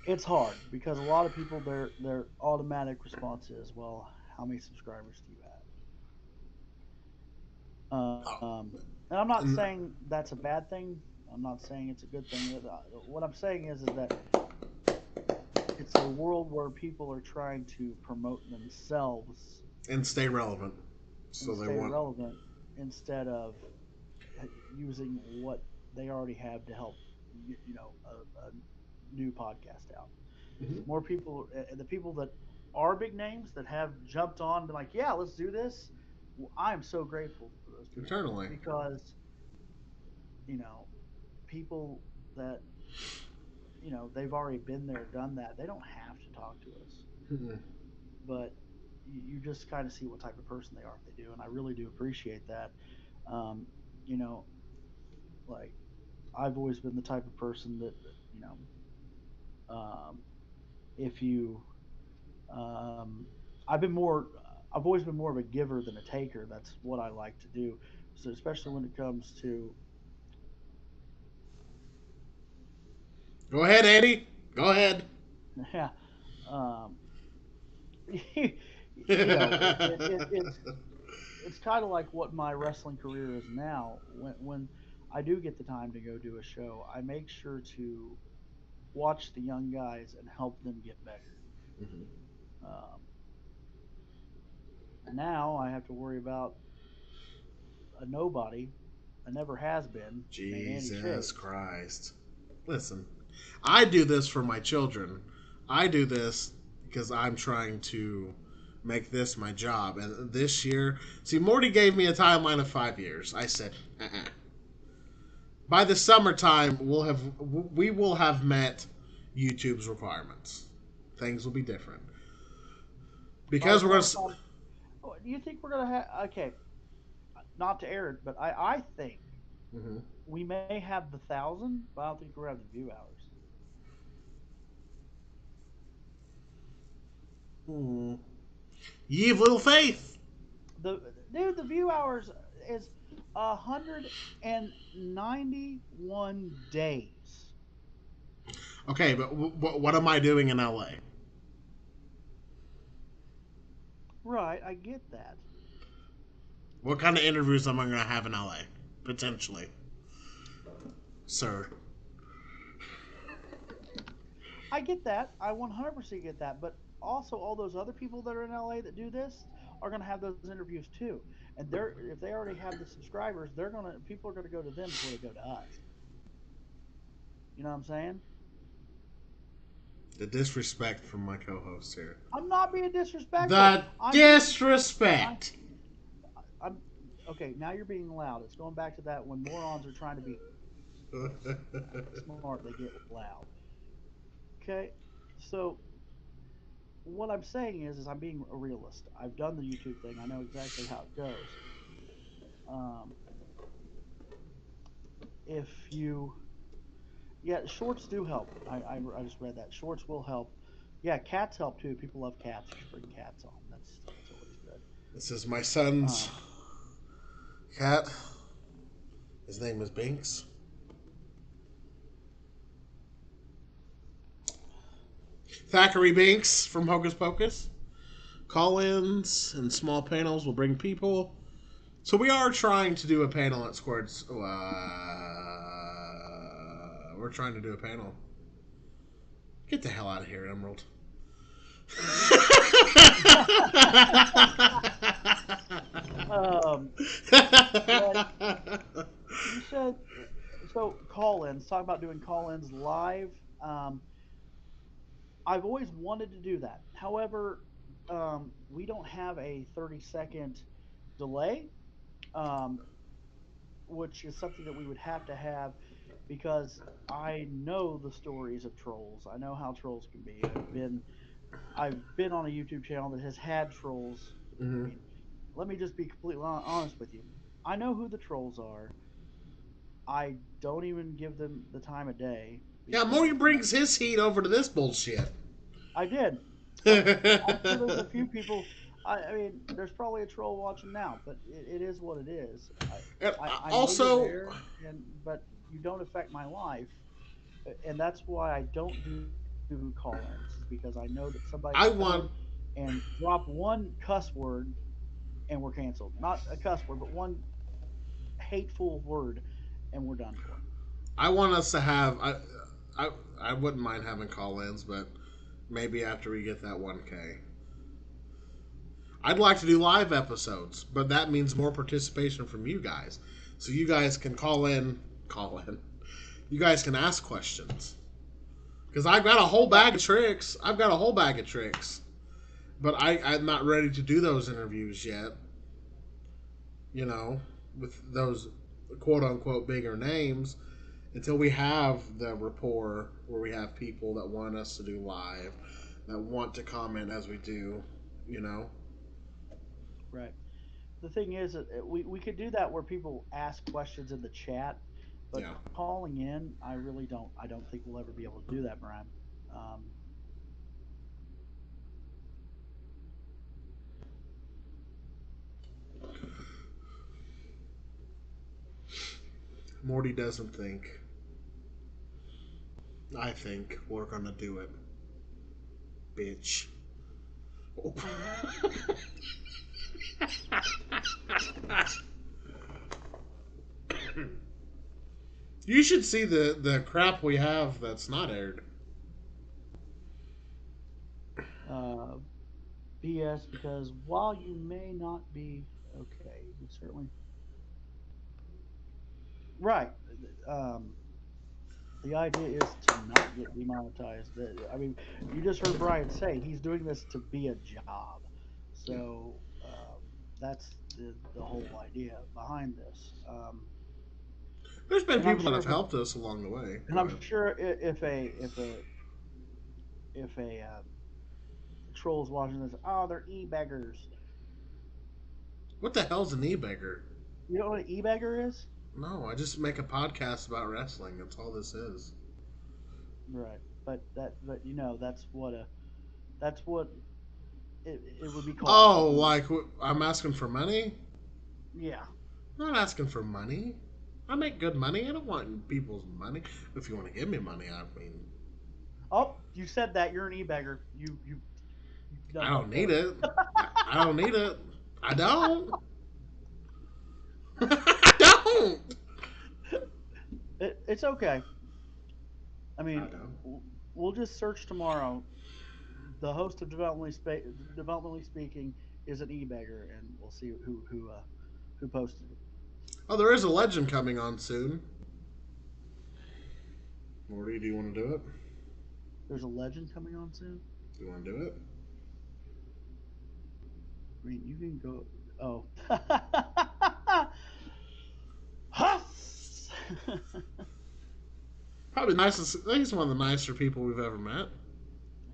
it's hard because a lot of people their automatic response is, well, how many subscribers do you have? And I'm not saying that's a bad thing. I'm not saying it's a good thing. What I'm saying is that it's a world where people are trying to promote themselves And stay relevant. So and they stay want. relevant instead of using what they already have to help a new podcast out. Mhm. More people, and the people that are big names that have jumped on and been like, yeah, let's do this. Well, I'm so grateful for those people Internally. because you know people that they've already been there, done that. They don't have to talk to us, Mhm. but you just kind of see what type of person they are if they do, and I really do appreciate that. Um, you know, like I've always been the type of person that um, if you um, I've been more I've always been more of a giver than a taker. That's what I like to do. So especially when it comes to Go ahead, Andy. Go ahead. yeah, um, it's kind of like what my wrestling career is now. When I do get the time to go do a show, I make sure to watch the young guys and help them get better. Mhm. Um, now I have to worry about a nobody, a never has been named Andy Jesus Chase. Christ. Listen, I do this for my children. I do this because I'm trying to make this my job. And this year, see, Morty gave me a timeline of 5 years. I said, by the summertime, we will have met YouTube's requirements. Things will be different By the because we're going to. summertime, do you think we're gonna have? Okay, not to air it, but I think Mm-hmm. we may have the 1,000, but I don't think we're gonna have the view hours. Hmm. Ye of little faith. The view hours is 191 days. Okay, but what am I doing in LA? Right, I get that. What kind of interviews am I going to have in LA? Potentially, sir. I get that. I 100% get that. But also, all those other people that are in LA that do this are going to have those interviews too. And they're if they already have the subscribers, people are gonna go to them before they go to us. You know what I'm saying? The disrespect from my co-host here. I'm not being disrespectful. The disrespect. I'm okay. Now you're being loud. It's going back to that when morons are trying to be smart, they get loud. Okay, so what I'm saying is I'm being a realist. I've done the YouTube thing. I know exactly how it goes. Um, if you, yeah, shorts do help. I just read that shorts will help. Yeah, cats help too. People love cats. You should bring cats on. That's always good. This is my son's Um, cat. His name is Binks. Thackeray Binks from Hocus Pocus. Call-ins and small panels will bring people. So we are trying to do a panel at Squared. We're trying to do a panel. Get the hell out of here, Emerald. um, but you said so. Call-ins. Talk about doing call-ins live. Um, I've always wanted to do that. However, we don't have a 30-second delay, um, which is something that we would have to have because I know the stories of trolls. I know how trolls can be. I've been on a YouTube channel that has had trolls. I Mm-hmm. mean, let me just be completely honest with you. I know who the trolls are. I don't even give them the time of day Yeah, Maury because brings his heat over to this bullshit. I did. I'm sure there's a few people. I mean, there's probably a troll watching now, but it is what it is. And I know you're also, there, and but you don't affect my life, and that's why I don't do call-ins. Is because I know that somebody I will come want in and drop one cuss word, and we're canceled. Not a cuss word, but one hateful word, and we're done for. I want us to have. I I wouldn't mind having call-ins, but maybe after we get that 1K. I'd like to do live episodes, but that means more participation from you guys. So you guys can call in. Call in. You guys can ask questions. Because I've got a whole Yeah, bag of tricks. I've got a whole bag of tricks. But I'm not ready to do those interviews yet. You know, with those quote unquote bigger names until we have the rapport where we have people that want us to do live, that want to comment as we do, you know? right. The thing is that we could do that where people ask questions in the chat, but Yeah. calling in, I don't think we'll ever be able to do that, Brian. Um, Morty doesn't think. I think we're gonna do it. Bitch. Oh. You should see the crap we have that's not aired. uh, BS, because while you may not be okay, we certainly right. Um, the idea is to not get demonetized. I mean, you just heard Brian say he's doing this to be a job, Yeah. so that's the whole idea behind this. There's been And I'm people that sure have helped us along the way. and Go I'm ahead. sure if a troll's watching this, oh, they're e-beggars. What the hell's an e-beggar? You know what an e-beggar is? No, I just make a podcast about wrestling. That's all this is. Right. But that's what it would be called Oh, if we. like I'm asking for money? Yeah. I'm not asking for money. I make good money. I don't want people's money. If you want to give me money, I mean, Oh, you said that you're an e-beggar. You I done don't fucked need up. it. I don't need it. I don't. I don't. It's okay. I I mean, don't. we'll just search tomorrow. The host of developmentally speaking is an e-beggar, and we'll see who posted it. Oh, there is a legend coming on soon. Morty, do you want to do it? There's a legend coming on soon. Do you want to do it? I mean, you can go. Oh. Huss! Probably nicest. He's one of the nicer people we've ever met.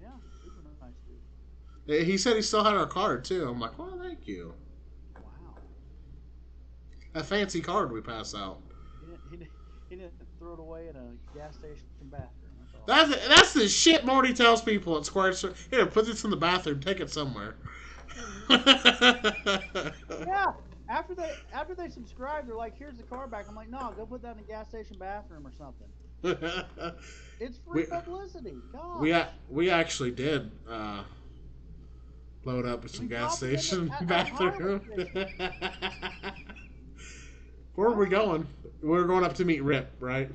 Yeah, super nice dude. He said he still had our card too. I'm like, well, thank you. Wow. That fancy card we pass out. He didn't throw it away in a gas station bathroom. That's awesome. That's the shit Morty tells people at Square. Here, put this in the bathroom. Take it somewhere. they subscribe, they're like, "Here's the car back." I'm like, "No, go put that in a gas station bathroom or something." It's free we publicity. we Gosh. we actually did load up at some We gas dropped them in station at a highway bathroom. station. Where were we What? going? We were going up to meet Rip, right?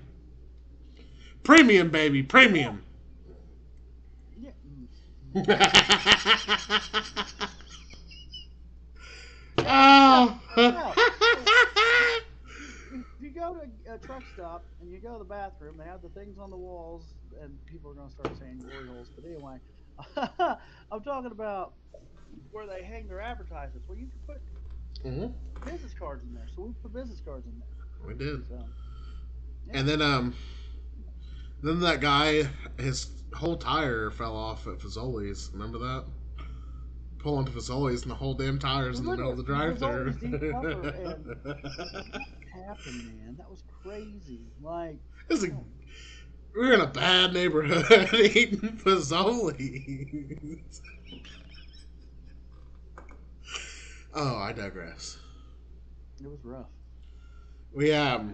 Premium, baby, Yeah. premium. Yeah. Yeah. Yeah. Oh. Yeah. So if you go to a truck stop and you go to the bathroom, they have the things on the walls, and people are going to start saying glory holes. But anyway, I'm talking about where they hang their advertisements. Well, you can put Mhm. business cards in there, so we put business cards in there. We did. So yeah, And then that guy, his whole tire fell off at Fazoli's. Remember that? Pulling to Fazoli's and the whole damn tire's we in the middle of the was drive-thru. always deep cover, and what happened, man? That was crazy. Like It's I a, don't. we're in a bad neighborhood eating Fazoli's. Oh, I digress. It was rough. We So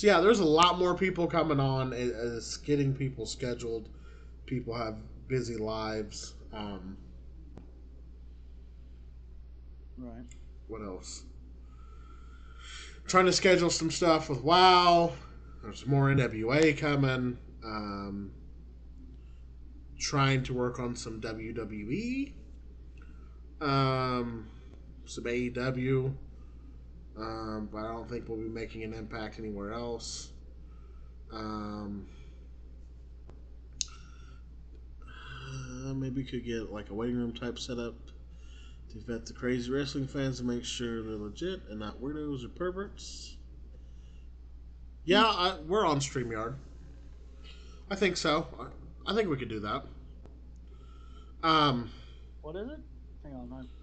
yeah, there's a lot more people coming on. It's getting people scheduled. People have busy lives. Right. What else? Trying to schedule some stuff with WoW. There's more NWA coming. Trying to work on some WWE. Some AEW. But I don't think we'll be making an impact anywhere else. Um, Maybe we could get like a waiting room type setup to vet the crazy wrestling fans and make sure they're legit and not weirdos or perverts. Yeah, we're on StreamYard. I think so. I think we could do that. Um, What is it? Hang on, I missed it.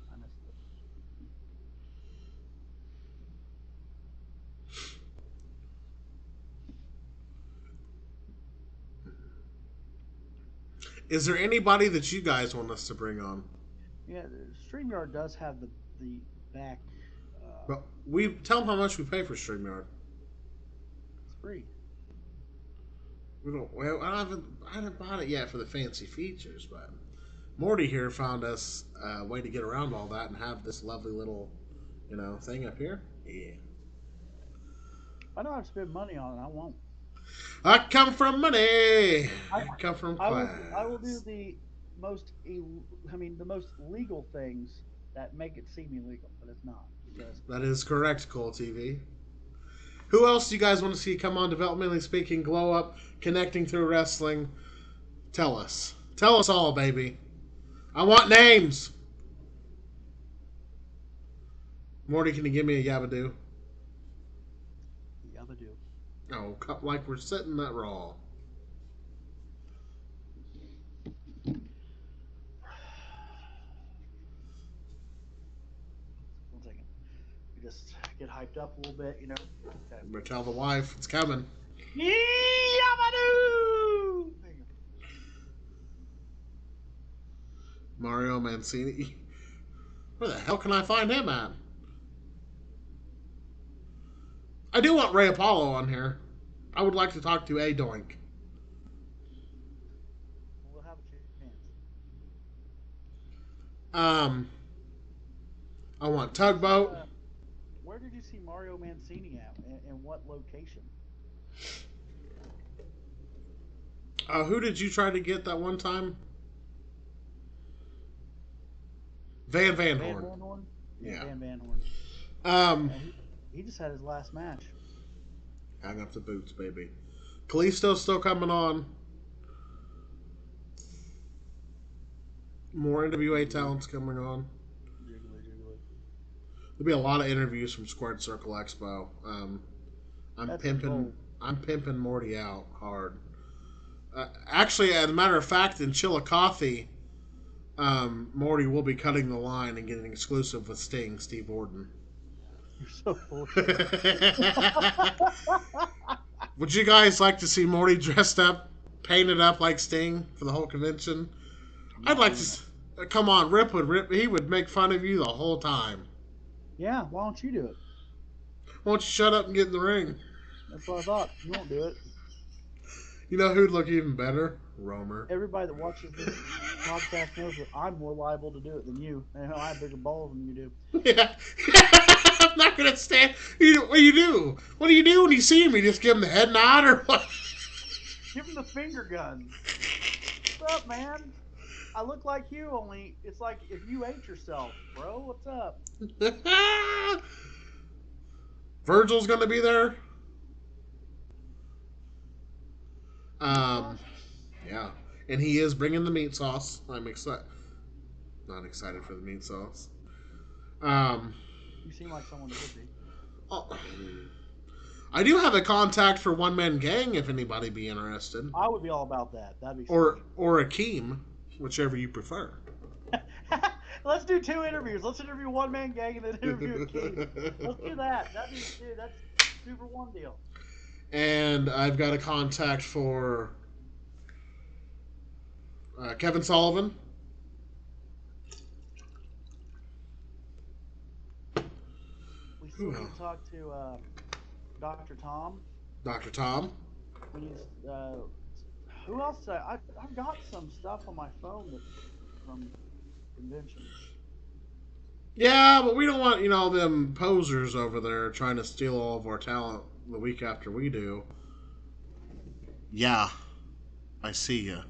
is there anybody that you guys want us to bring on? Yeah, Streamyard does have the back. Uh, But we tell them how much we pay for StreamYard. it's free. We don't. Well, I haven't bought it yet for the fancy features, but Morty here found us a way to get around all that and have this lovely little, thing up here. Yeah. If I don't have to spend money on it, I won't. I come from money. I, I come from I will do class. the most I mean the most legal things that make it seem illegal, but it's not because That is correct, Cole TV. Who else do you guys want to see come on Developmentally Speaking, glow up, connecting through wrestling? Tell us. Tell us all, baby. I want names. Morty, can you give me a Yabadoo? the other do. Oh, like we're sitting that raw. One second. We just get hyped up a little bit, you know. Okay. I'm gonna tell the wife it's coming. Yabadoo! There you go. Mario Mancini. Where the hell can I find him at? I do want Ray Apollo on here. I would like to talk to A Doink. We'll have a chance. Um, I want Where did you see Tugboat. where did you see Mario Mancini at, and what location? Who did you try to get that one time? Van Van Van Horn. Van Horn? Yeah, Yeah. Van Horn. Um, Yeah, he just had his last match. hang up the boots, baby. Kalisto's still coming on. More NWA Jiggly, talents coming on. jiggly, jiggly. There'll be a lot of interviews from Squared Circle Expo. I'm That's the pimping. goal. I'm pimping Morty out hard. Actually, as a matter of fact, in Chillicothe, Morty will be cutting the line and getting exclusive with Sting, Steve Orden. You're so full of shit. Would you guys like to see Morty dressed up, painted up like Sting for the whole convention? I'm I'd not like doing to. that. Come on, Rip would. He would make fun of you the whole time. Yeah, why don't you do it? Why don't you shut up and get in the ring? That's what I thought. You won't do it. You know who'd look even better? Romer. Everybody that watches this podcast knows that I'm more liable to do it than you. And I have bigger balls than you do. Yeah. I'm not gonna stand. What do you do? What do you do when you see him? You just give him the head nod or what? Give him the finger guns. What's up, man? I look like you, only it's like if you ate yourself, bro. What's up? Virgil's gonna be there. Meat sauce? Yeah, and he is bringing the meat sauce. I'm excited. Not excited for the meat sauce. Um, You seem like someone that would be. oh, I do have a contact for One Man Gang if anybody be interested, I would be all about that. That'd be or Akeem, whichever you prefer. sweet. Let's do 2 interviews. Let's interview One Man Gang and then interview a Keith. Let's do that. That's super one deal. And I've got a contact for Kevin Sullivan. We still Who need else? to talk to Dr. Tom. Dr. Tom. We need who else? I've got some stuff on my phone that from conventions. Yeah, but we don't want, them posers over there trying to steal all of our talent the week after we do. Yeah, I see you,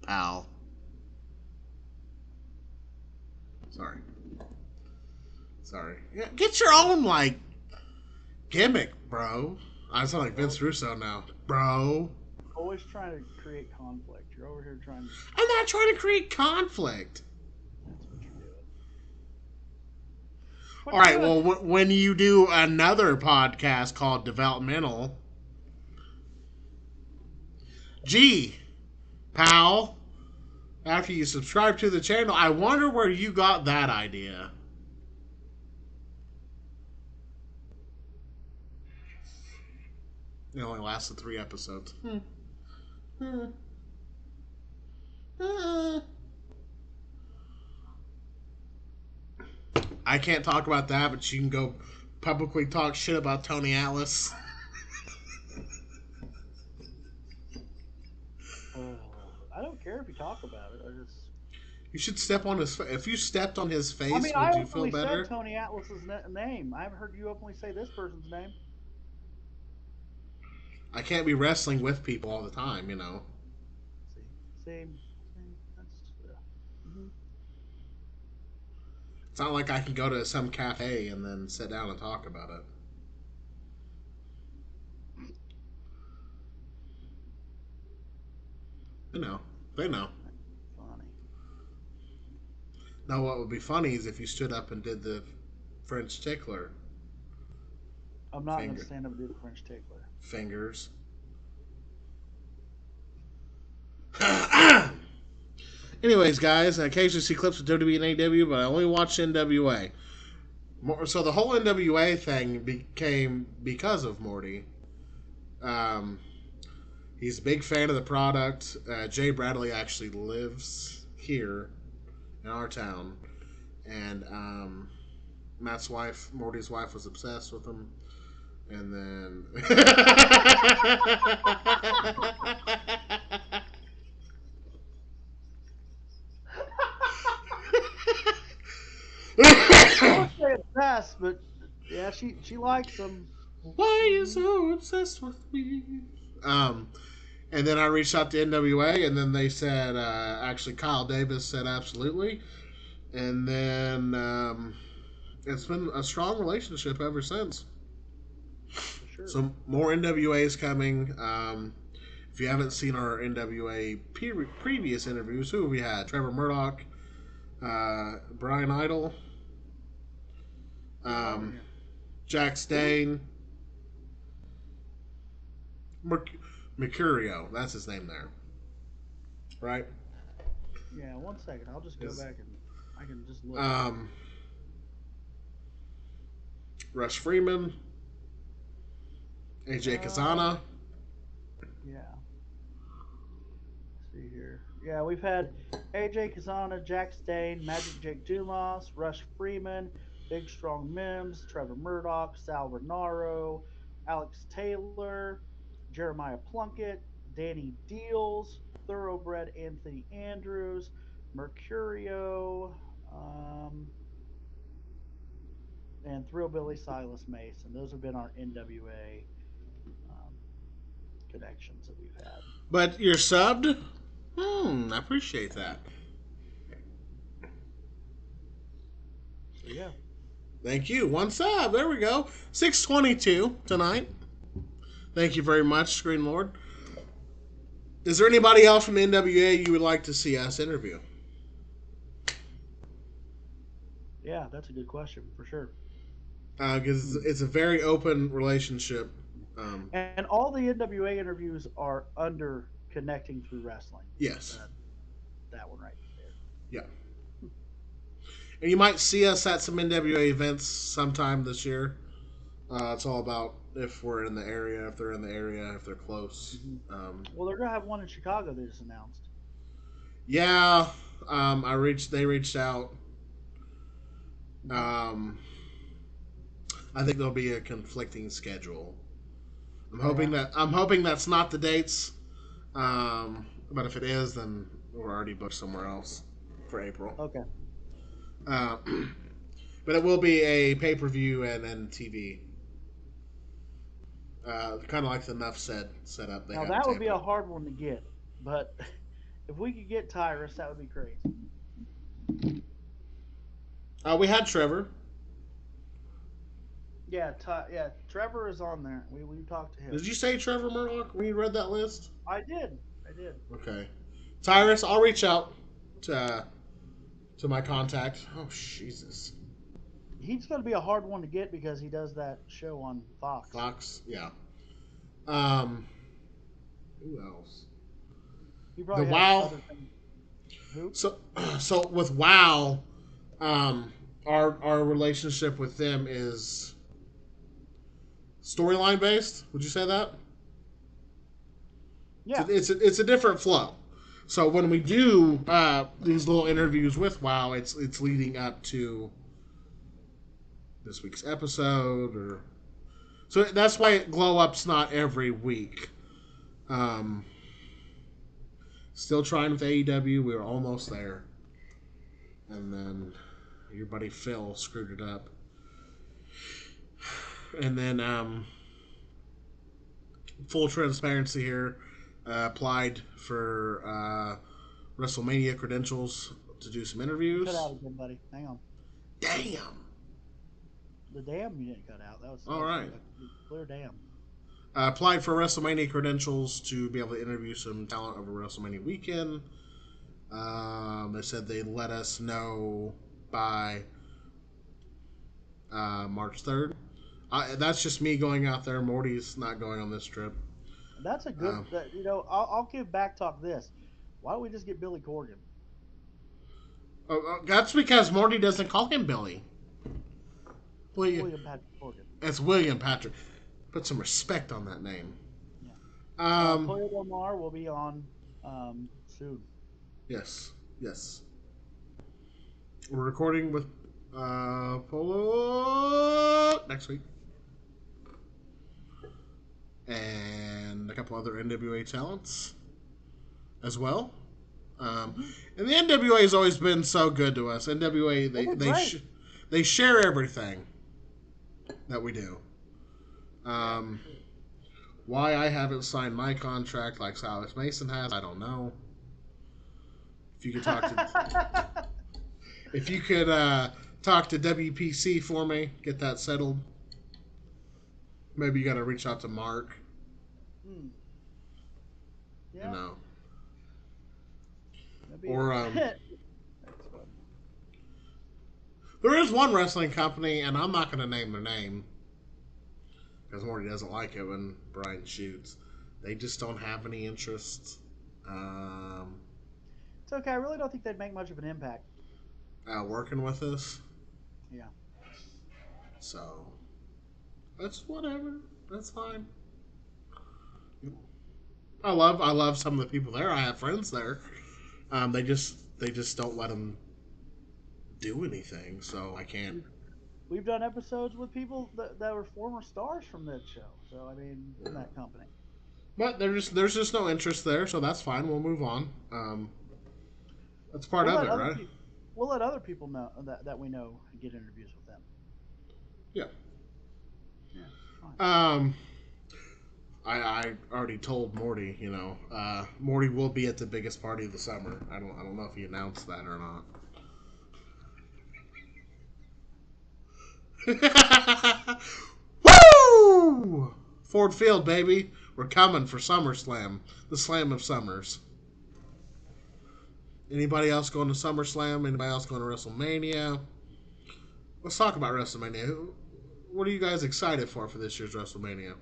pal. Sorry. Sorry. Yeah, get your own, gimmick, bro. I sound like Vince Russo now. Bro. Always trying to create conflict. You're over here trying to. I'm not trying to create conflict. That's what you're doing. All right, well, when you do another podcast called Developmental, gee, pal, after you subscribe to the channel, I wonder where you got that idea. It only lasted 3 episodes. I can't talk about that, but you can go publicly talk shit about Tony Atlas. I don't care if you talk about it. I just. You should step on his. If you stepped on his face, I mean, I would you feel openly better? said Tony Atlas's name. I haven't heard you openly say this person's name. I can't be wrestling with people all the time, See, same. That's. Mm-hmm. It's not like I can go to some cafe and then sit down and talk about it. They know. They know. Funny. Now, what would be funny is if you stood up and did the French tickler. I'm not going to stand up and do the French tickler. Fingers. Anyways, guys, I occasionally see clips of WWE and AEW, but I only watch NWA. So the whole NWA thing became because of Morty. He's a big fan of the product. Jay Bradley actually lives here in our town, and Morty's wife, was obsessed with him, and then. I would say obsessed, but yeah, she likes him. Why are you so obsessed with me? And then I reached out to NWA, and then they said, actually, Kyle Davis said absolutely. And then it's been a strong relationship ever since. For sure. So more NWA is coming. If you haven't seen our NWA previous interviews, who have we had? Trevor Murdoch, Brian Idol, Jack Stane, Mercurio. That's his name there. Right? Yeah, 1 second. I'll just go back and I can just look. Rush Freeman, AJ Kazana. Yeah. Let's see here. Yeah, we've had AJ Kazana, Jack Stane, Magic Jake Dumas, Rush Freeman, Big Strong Mims, Trevor Murdoch, Sal Renaro, Alex Taylor, Jeremiah Plunkett, Danny Deals, Thoroughbred Anthony Andrews, Mercurio, um, and Thrillbilly Silas Mason. Those have been our NWA um, connections that we've had. But you're subbed? I appreciate that. So yeah, Thank you. One sub. There we go. 622 tonight. Thank you very much, Screen Lord. Is there anybody else from the NWA you would like to see us interview? yeah, that's a good question for sure. Because it's a very open relationship. And all the NWA interviews are under connecting through wrestling. Yes. That one right there. Yeah. And you might see us at some NWA events sometime this year. It's all about if we're in the area, if they're in the area, if they're close. Well, they're gonna have one in Chicago. They just announced. Yeah. They reached out. I think there'll be a conflicting schedule. I'm hoping that's not the dates. But if it is, then we're already booked somewhere else for April. Okay. Uh, but it will be a pay per view and TV. Kind of like the Nuff said setup. Now that would be a hard one to get, but if we could get Tyrus, that would be crazy. We had Trevor. Yeah, Trevor is on there. We talked to him. Did you say Trevor Murdoch when you read that list? I did. Okay, Tyrus, I'll reach out to my contact. Oh Jesus. He's going to be a hard one to get because he does that show on Fox. Yeah. Who else? He probably the WoW. Who? So with WoW, our relationship with them is storyline based. Would you say that? Yeah. So it's a different flow. So when we do these little interviews with WoW, it's leading up to this week's episode, or so that's why Glow Up's not every week. Still trying with AEW. We were almost there, and then your buddy Phil screwed it up. And then full transparency here, applied for WrestleMania credentials to do some interviews. Cut out again, buddy. Hang on. Damn. The dam you didn't cut out. That was all right. Clear dam. Applied for WrestleMania credentials to be able to interview some talent over WrestleMania weekend. They said they'd let us know by March 3rd. That's just me going out there. Morty's not going on this trip. That's a good. I'll give Backtalk this. Why don't we just get Billy Corgan? That's because Morty doesn't call him Billy. William Patrick Corgan. It's William Patrick. Put some respect on that name. Yeah. Toyo Del Mar will be on soon. Yes. We're recording with Polo next week. And a couple other NWA talents as well. And the NWA has always been so good to us. NWA, they share everything that we do. Why I haven't signed my contract like Silas Mason has, I don't know. If you could talk to, talk to WPC for me, get that settled. Maybe you got to reach out to Mark. Yeah. You know. Or there is one wrestling company, and I'm not going to name their name because Morty doesn't like it when Brian shoots. They just don't have any interest. It's okay. I really don't think they'd make much of an impact. Working with us. Yeah. So that's whatever. That's fine. I love some of the people there. I have friends there. They just don't let them do anything, so I can't. we've done episodes with people that were former stars from that show. So I mean, from that company. But there's just no interest there, so that's fine. We'll move on. That's part We'll of let it, other right? people. We'll let other people know that we know get interviews with them. Yeah. Yeah, fine. Um, I already told Morty. Morty will be at the biggest party of the summer. I don't know if he announced that or not. Woo! Ford Field, baby. We're coming for SummerSlam, the Slam of Summers. Anybody else going to SummerSlam? Anybody else going to WrestleMania? Let's talk about WrestleMania. What are you guys excited for this year's WrestleMania?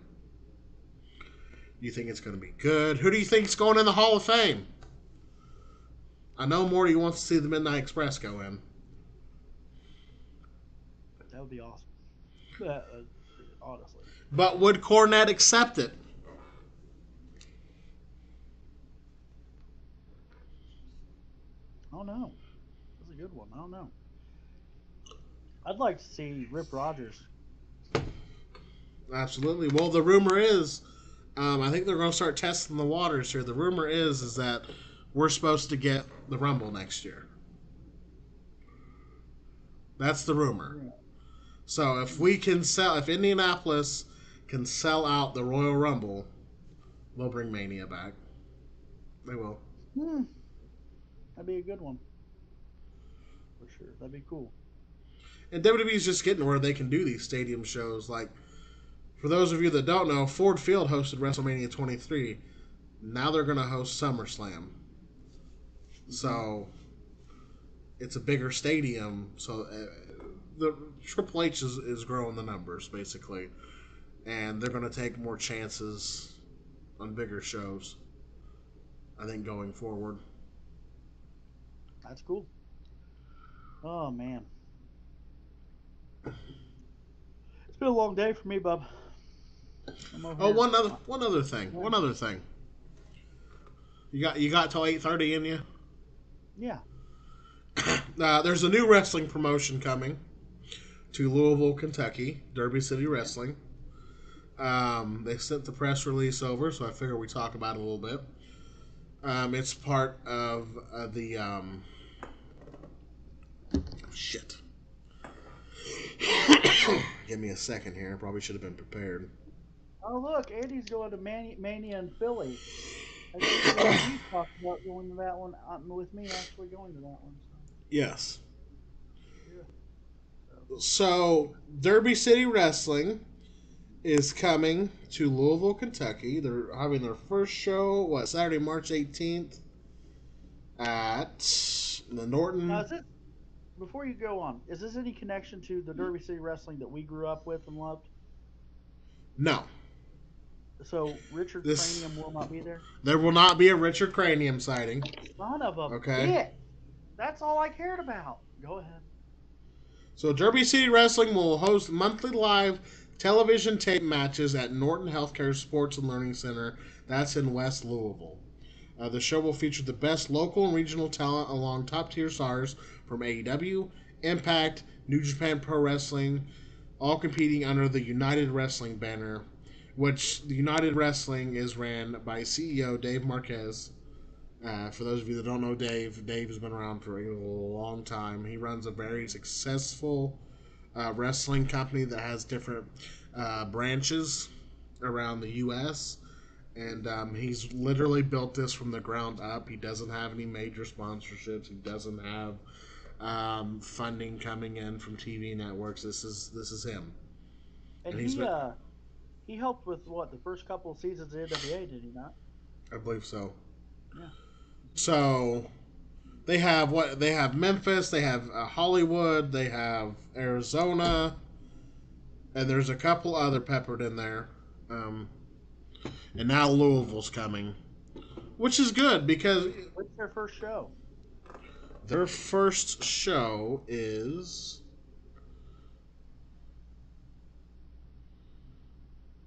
Do you think it's going to be good? Who do you think is going in the Hall of Fame? I know Morty wants to see the Midnight Express go in. That would be awesome. Honestly. But would Cornette accept it? I don't know. That's a good one. I don't know. I'd like to see Rip Rogers. Absolutely. Well, the rumor is, I think they're going to start testing the waters here. The rumor is that we're supposed to get the Rumble next year. That's the rumor. Yeah. So if Indianapolis can sell out the Royal Rumble, they'll bring Mania back. They will. Hmm. That'd be a good one. For sure. That'd be cool. And WWE's just getting where they can do these stadium shows. Like, for those of you that don't know, Ford Field hosted WrestleMania 23. Now they're going to host SummerSlam. So it's a bigger stadium. So the Triple H is growing the numbers basically, and they're going to take more chances on bigger shows. I think going forward. That's cool. Oh man. It's been a long day for me, bub. I'm over Oh, here. one other thing. Yeah. One other thing. You got till 8:30 in you. Yeah. There's a new wrestling promotion coming to Louisville, Kentucky, Derby City Okay. Wrestling. They sent the press release over, so I figure we talk about it a little bit. It's part of the shit. Give me a second here. I probably should have been prepared. Oh look, Andy's going to Mania in Philly. I think you talked about going to that one with me actually going to that one. So Yes. yeah. So So Derby City Wrestling is coming to Louisville, Kentucky. They're having their first show, Saturday, March 18th at the now Norton. is it before you go on? Is this any connection to the Derby City Wrestling that we grew up with and loved? No. So Richard This Cranium will not be there. There will not be a Richard Cranium sighting. Son of a Okay. bitch. That's all I cared about. Go ahead. So Derby City Wrestling will host monthly live television tape matches at Norton Healthcare Sports and Learning Center. That's in West Louisville. The show will feature the best local and regional talent along top tier stars from AEW, Impact, New Japan Pro Wrestling, all competing under the United Wrestling banner, which the United Wrestling is ran by CEO Dave Marquez. For those of you that don't know Dave has been around for a long time. He runs a very successful wrestling company that has different branches around the U.S. And he's literally built this from the ground up. He doesn't have any major sponsorships. He doesn't have funding coming in from TV networks. This is him, And and he's been. he helped with what the first couple of seasons of NWA, did he not? I believe so. Yeah. So they have Memphis, they have Hollywood, they have Arizona, and there's a couple other peppered in there. Um, and now Louisville's coming, which is good because What's their first show? their first show is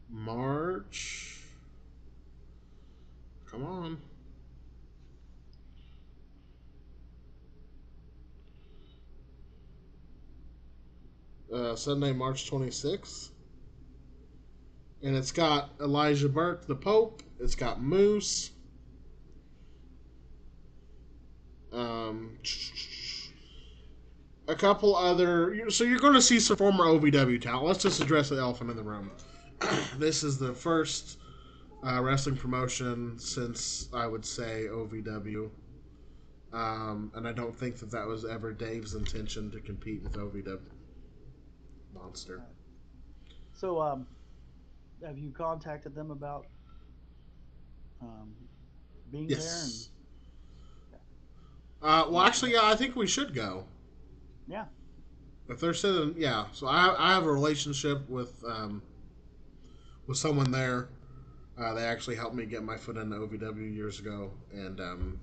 March. Come on. Sunday, March 26th. And it's got Elijah Burke, the Pope. It's got Moose. Um, a couple other. So you're going to see some former OVW talent. Let's just address the elephant in the room. This is the first wrestling promotion since, I would say, OVW. And I don't think that was ever Dave's intention to compete with OVW. Monster. So, have you contacted them about being Yes. there? Well, actually, yeah, I think we should go. Yeah. If they're sitting, yeah. So I have a relationship with someone there. They actually helped me get my foot into OVW years ago, and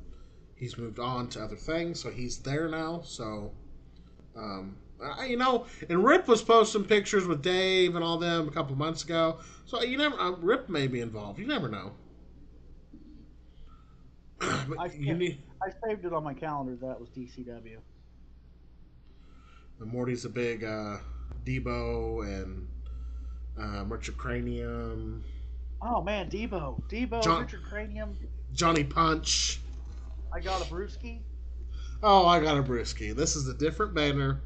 he's moved on to other things, so he's there now. So, and Rip was posting pictures with Dave and all them a couple months ago. So Rip may be involved. You never know. But you need. I saved it on my calendar. That was DCW. Morty's a big Debo and Richard Cranium. Oh man, Debo, Richard Cranium. Johnny Punch. I got a brewski. Oh, I got a brewski. This is a different banner.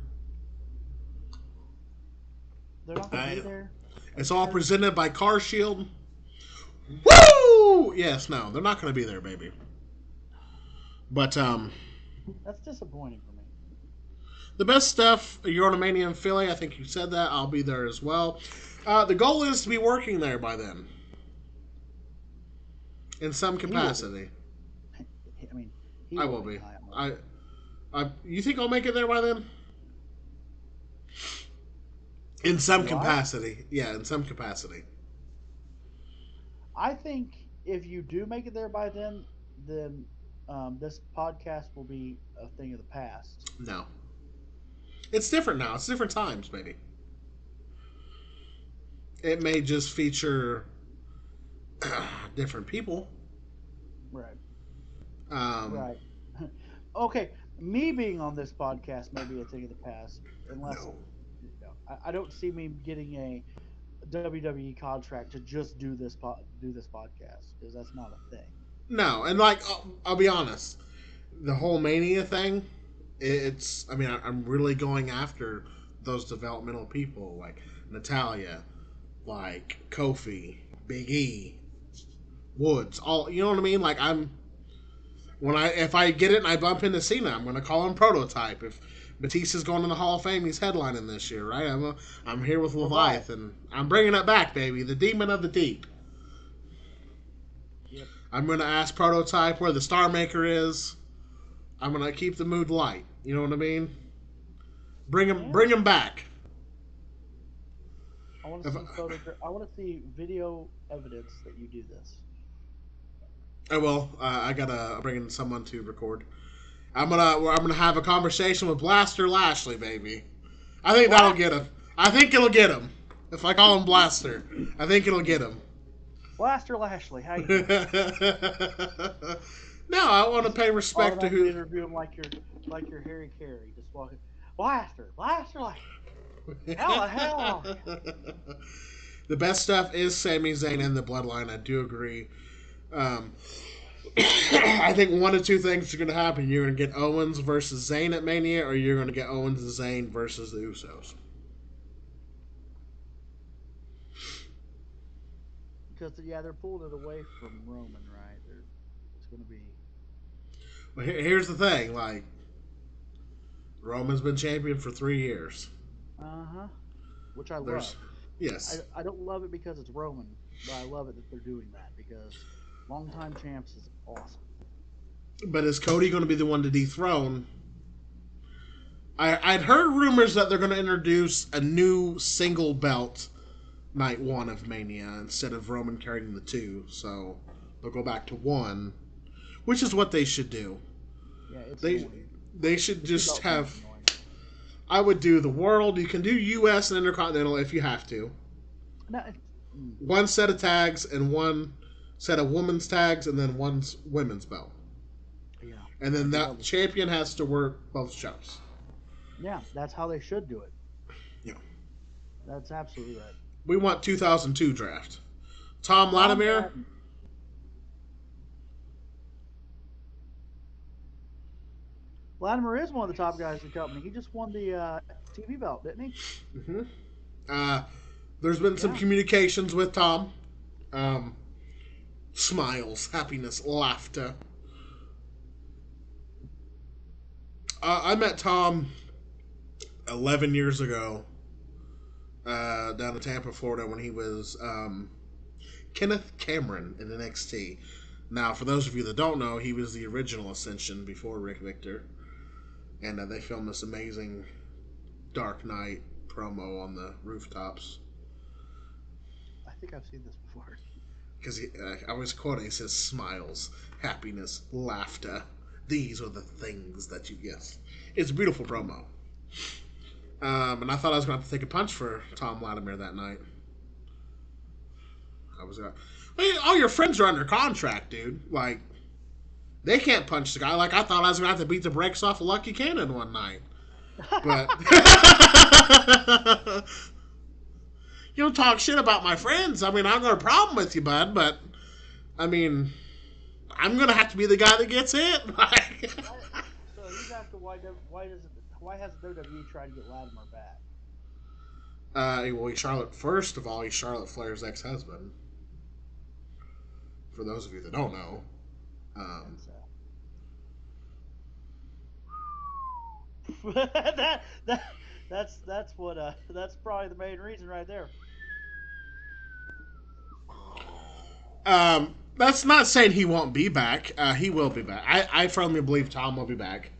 They're not gonna be there. It's all presented by Car Shield. Woo! Yes, no, they're not going to be there, baby. But that's disappointing for me. The best stuff, Euromania in Philly. I think you said that. I'll be there as well. The goal is to be working there by then, in some capacity. I mean, I will be. You think I'll make it there by then? In some capacity. Yeah, in some capacity. I think if you do make it there by then this podcast will be a thing of the past. No. It's different now. It's different times, baby. It may just feature different people. Right. Right. Okay. Me being on this podcast may be a thing of the past, unless I don't see me getting a WWE contract to just do this podcast, because that's not a thing. No, and I'll be honest, the whole Mania thing, I'm really going after those developmental people like Natalia, like Kofi, Big E, Woods, all, you know what I mean? Like if I get it and I bump into Cena, I'm gonna call him Prototype. If Batista's going in the Hall of Fame, he's headlining this year, right? I'm here with Leviathan. I'm bringing it back, baby. The Demon of the Deep. Yep. I'm gonna ask Prototype where the Star Maker is. I'm gonna keep the mood light. You know what I mean? Bring him back. I want to see I want to see video evidence that you do this. Oh well, I gotta bring in someone to record. I'm gonna have a conversation with Blaster Lashley, baby. I think that'll get him. I think it'll get him. If I call him Blaster, I think it'll get him. Blaster Lashley, how you doing? No, I want to pay respect to who. Interview him like you're Harry Carey, just walking. Blaster Lashley. Hell. The best stuff is Sami Zayn and the Bloodline. I do agree. I think one of two things are going to happen. You're going to get Owens versus Zayn at Mania, or you're going to get Owens and Zayn versus the Usos. Because they're pulling it away from Roman, right? It's going to be. Well, here's the thing: like, Roman's been champion for 3 years. Which I love. Yes. I don't love it because it's Roman, but I love it that they're doing that because longtime champs is awesome. But is Cody going to be the one to dethrone? I'd heard rumors that they're going to introduce a new single belt night one of Mania instead of Roman carrying the two. So they'll go back to one, which is what they should do. Yeah, it's they should just have. I would do the world. You can do U.S. and Intercontinental if you have to. No. One set of tags and one set of women's tags, and then one women's belt. Yeah. And then that champion has to work both shows. Yeah, that's how they should do it. Yeah. That's absolutely right. We want 2002 draft. Tom Tom Latimer. Gladden. Latimer is one of the top guys in the company. He just won the TV belt, didn't he? Mm-hmm. Uh, there's been some Yeah. communications with Tom. Um, Smiles, happiness, laughter. I met Tom 11 years ago down in Tampa, Florida, when he was Kenneth Cameron in NXT. Now, for those of you that don't know, he was the original Ascension before Rick Victor, and they filmed this amazing Dark Knight promo on the rooftops. I think I've seen this before. Because I always quote it, he says, "Smiles, happiness, laughter. These are the things that you yes." It's a beautiful promo. And I thought I was going to have to take a punch for Tom Latimer that night. I was going. All your friends are under contract, dude. Like, they can't punch the guy. Like, I thought I was going to have to beat the brakes off of Lucky Cannon one night. But you don't talk shit about my friends. I mean, I've got a problem with you, bud. But I mean, I'm going to have to be the guy that gets hit. So he's asking why hasn't WWE tried to get Latimer back? Well, first of all, he's Charlotte Flair's ex-husband. For those of you that don't know, that, that that's probably the main reason right there. That's not saying he won't be back. He will be back. I firmly believe Tom will be back.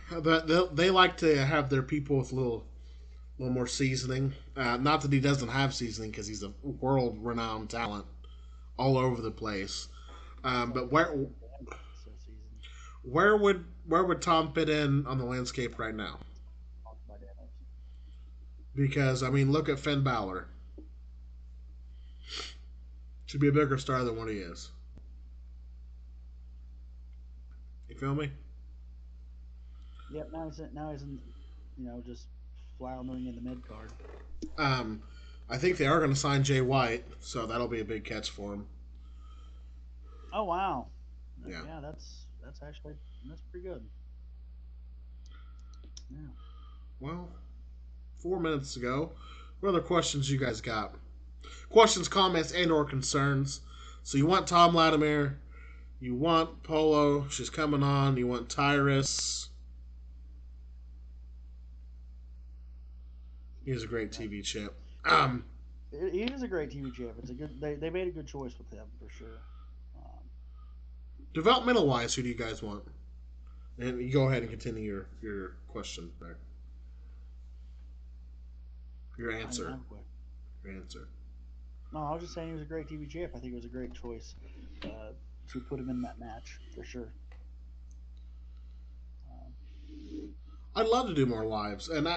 But they like to have their people with a little more seasoning. Not that he doesn't have seasoning, because he's a world-renowned talent all over the place. But where would Tom fit in on the landscape right now? Because I mean, look at Finn Balor. Should be a bigger star than what he is. You feel me? Yep. Now he's in, just floundering in the mid card. I think they are going to sign Jay White, so that'll be a big catch for him. Oh wow. Yeah. Yeah, that's pretty good. Yeah. Well, 4 minutes ago, what other questions you guys got? Questions, comments, and/or concerns. So you want Tom Latimer, you want Polo, she's coming on. You want Tyrus. He's a great TV champ. He is a great TV champ. It's a good. They made a good choice with him for sure. Developmental wise, who do you guys want? And you go ahead and continue your question back. Your answer. Your answer. No, I was just saying he was a great TV champ. I think it was a great choice to put him in that match for sure. I'd love to do more lives, and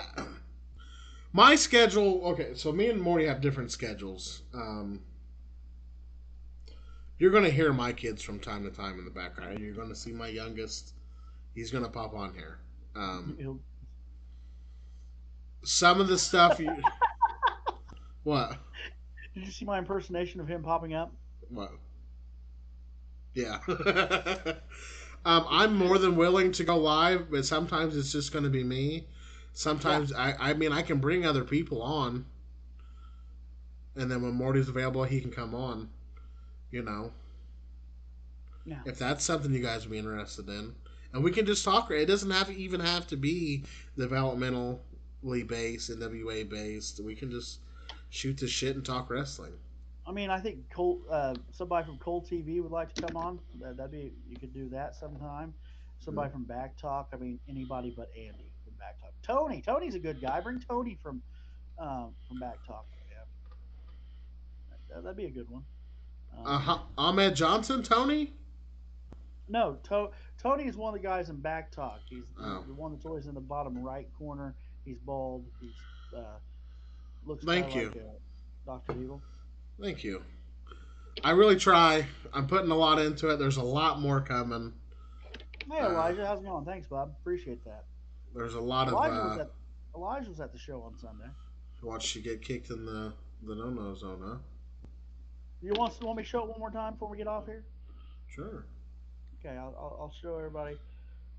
my schedule. Okay, so me and Morty have different schedules. You're going to hear my kids from time to time in the background. You're going to see my youngest. He's going to pop on here. Some of the stuff you. What? Did you see my impersonation of him popping up? What? Yeah. I'm more than willing to go live, but sometimes it's just going to be me. Sometimes I mean I can bring other people on, and then when Morty's available, he can come on. Yeah. If that's something you guys would be interested in, and we can just talk. It doesn't even have to be developmentally based, NWA based. We can just shoot the shit and talk wrestling. I mean, I think somebody from Cold TV would like to come on. You could do that sometime. Somebody from Back Talk. I mean, anybody but Andy from Back Talk. Tony's a good guy. Bring Tony from Back Talk. Yeah, that'd be a good one. Ahmed Johnson, Tony. No, Tony is one of the guys in Back Talk. He's the one that's always in the bottom right corner. He's bald. He's looks Thank you. like Dr. Evil. Thank you. I really try. I'm putting a lot into it. There's a lot more coming. Hey Elijah, how's it going? Thanks, Bob. Appreciate that. There's a lot of. Elijah was at the show on Sunday. Watch you get kicked in the no-no zone, huh? You want me to show it one more time before we get off here? Sure. Okay, I'll show everybody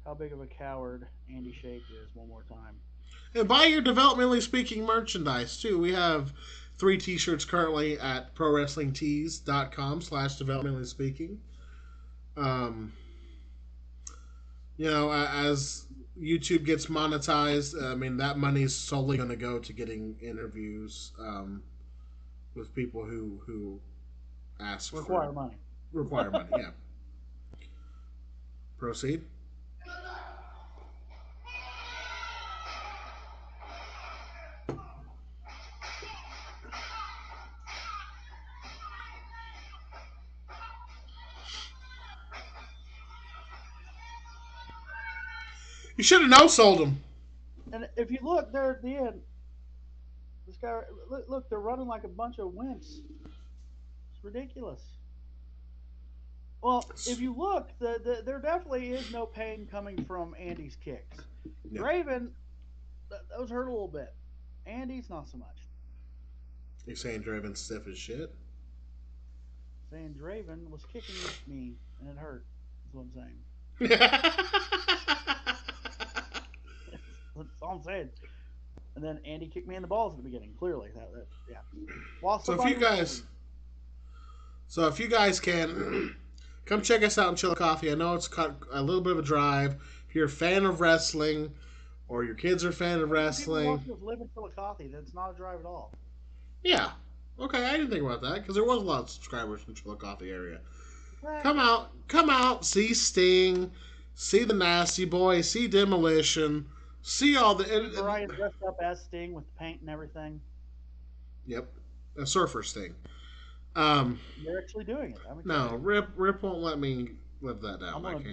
how big of a coward Andy Shake is one more time. And buy your developmentally speaking merchandise too. We have 3 T-shirts currently at prowrestlingtees.com/developmentally speaking. Um, as YouTube gets monetized, I mean that money is solely going to go to getting interviews with people who ask Require for money. require money. Yeah. Proceed. You should have no sold them. And if you look there at the end, this guy look, they're running like a bunch of wimps. It's ridiculous. Well, if you look, there definitely is no pain coming from Andy's kicks. Yeah. Draven, those hurt a little bit. Andy's not so much. You're saying Draven's stiff as shit? Saying Draven was kicking me and it hurt. That's what I'm saying. That's all I'm saying. And then Andy kicked me in the balls at the beginning. Clearly, yeah. So if you guys can come check us out in Chillicothe. I know it's a little bit of a drive. If you're a fan of wrestling, or your kids are a fan of wrestling, people live in Chillicothe. That's not a drive at all. Yeah. Okay, I didn't think about that because there was a lot of subscribers from Chillicothe area. Right. Come out, see Sting, see the Nasty Boy, see Demolition, see all the. Brian dressed up as Sting with the paint and everything. Yep, a surfer Sting. They're actually doing it. No, Rip won't let me live that down. I'm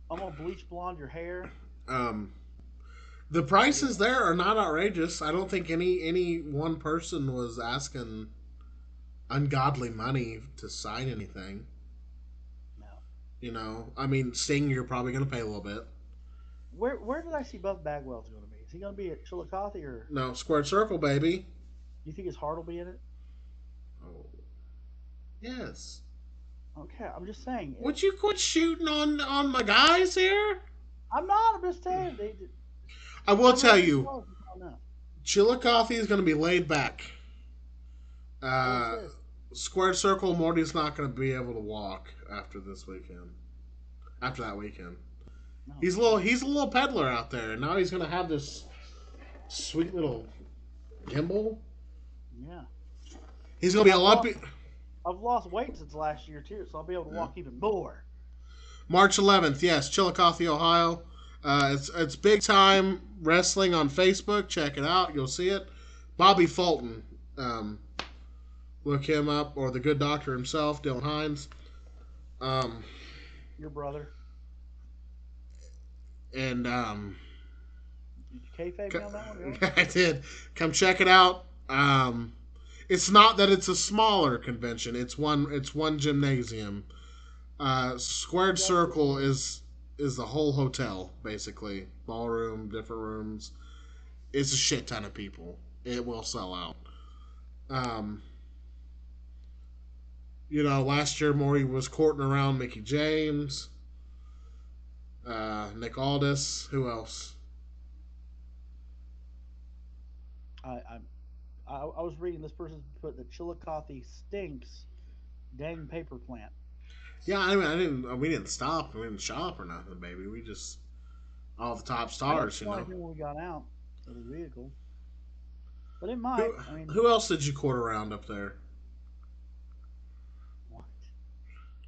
gonna bleach blonde your hair. The prices there are not outrageous. I don't think any one person was asking ungodly money to sign anything. No. I mean, Sting, you're probably going to pay a little bit. Where did I see Buff Bagwell's going to be? Is he going to be at Chillicothe or? No, Squared Circle, baby. Do you think his heart will be in it? Oh, yes. Okay, I'm just saying. Would you quit shooting on my guys here? I'm not. I'm just saying. I will tell you, Chillicothe is going to be laid back. Squared Circle, Morty's not going to be able to walk after this weekend. After that weekend, no. He's a little peddler out there, and now he's going to have this sweet little gimbal. Yeah. He's going to be a lot. I've lost weight since last year too, so I'll be able to walk even more. March 11th, yes, Chillicothe, Ohio. It's big time wrestling on Facebook. Check it out, you'll see it. Bobby Fulton, look him up, or the Good Doctor himself, Dylan Hines. Your brother. And did you kayfabe me on that one? Really? I did. Come check it out. It's not that it's a smaller convention. It's one gymnasium. Squared Circle is the whole hotel, basically. Ballroom, different rooms. It's a shit ton of people. It will sell out. Last year Morty was courting around Mickey James, Nick Aldis. Who else? I was reading this person put the Chillicothe stinks dang paper plant. Yeah, I mean, we didn't stop. We didn't shop or nothing, baby. We just all the top stars, when we got out of the vehicle, but it might. Who else did you court around up there? What?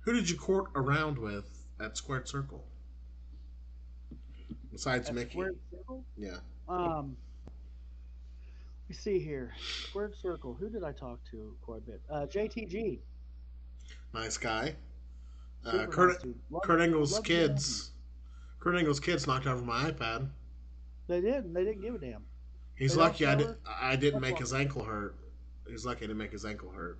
Who did you court around with at Squared Circle? Besides Mickey. Squared Circle? Yeah. Let me see here. Squared Circle. Who did I talk to quite a bit? JTG. Nice guy. Kurt Angle's kids. Kurt Angle's kids knocked over my iPad. They did. They didn't give a damn. He's lucky I didn't make his ankle hurt. He's lucky I didn't make his ankle hurt.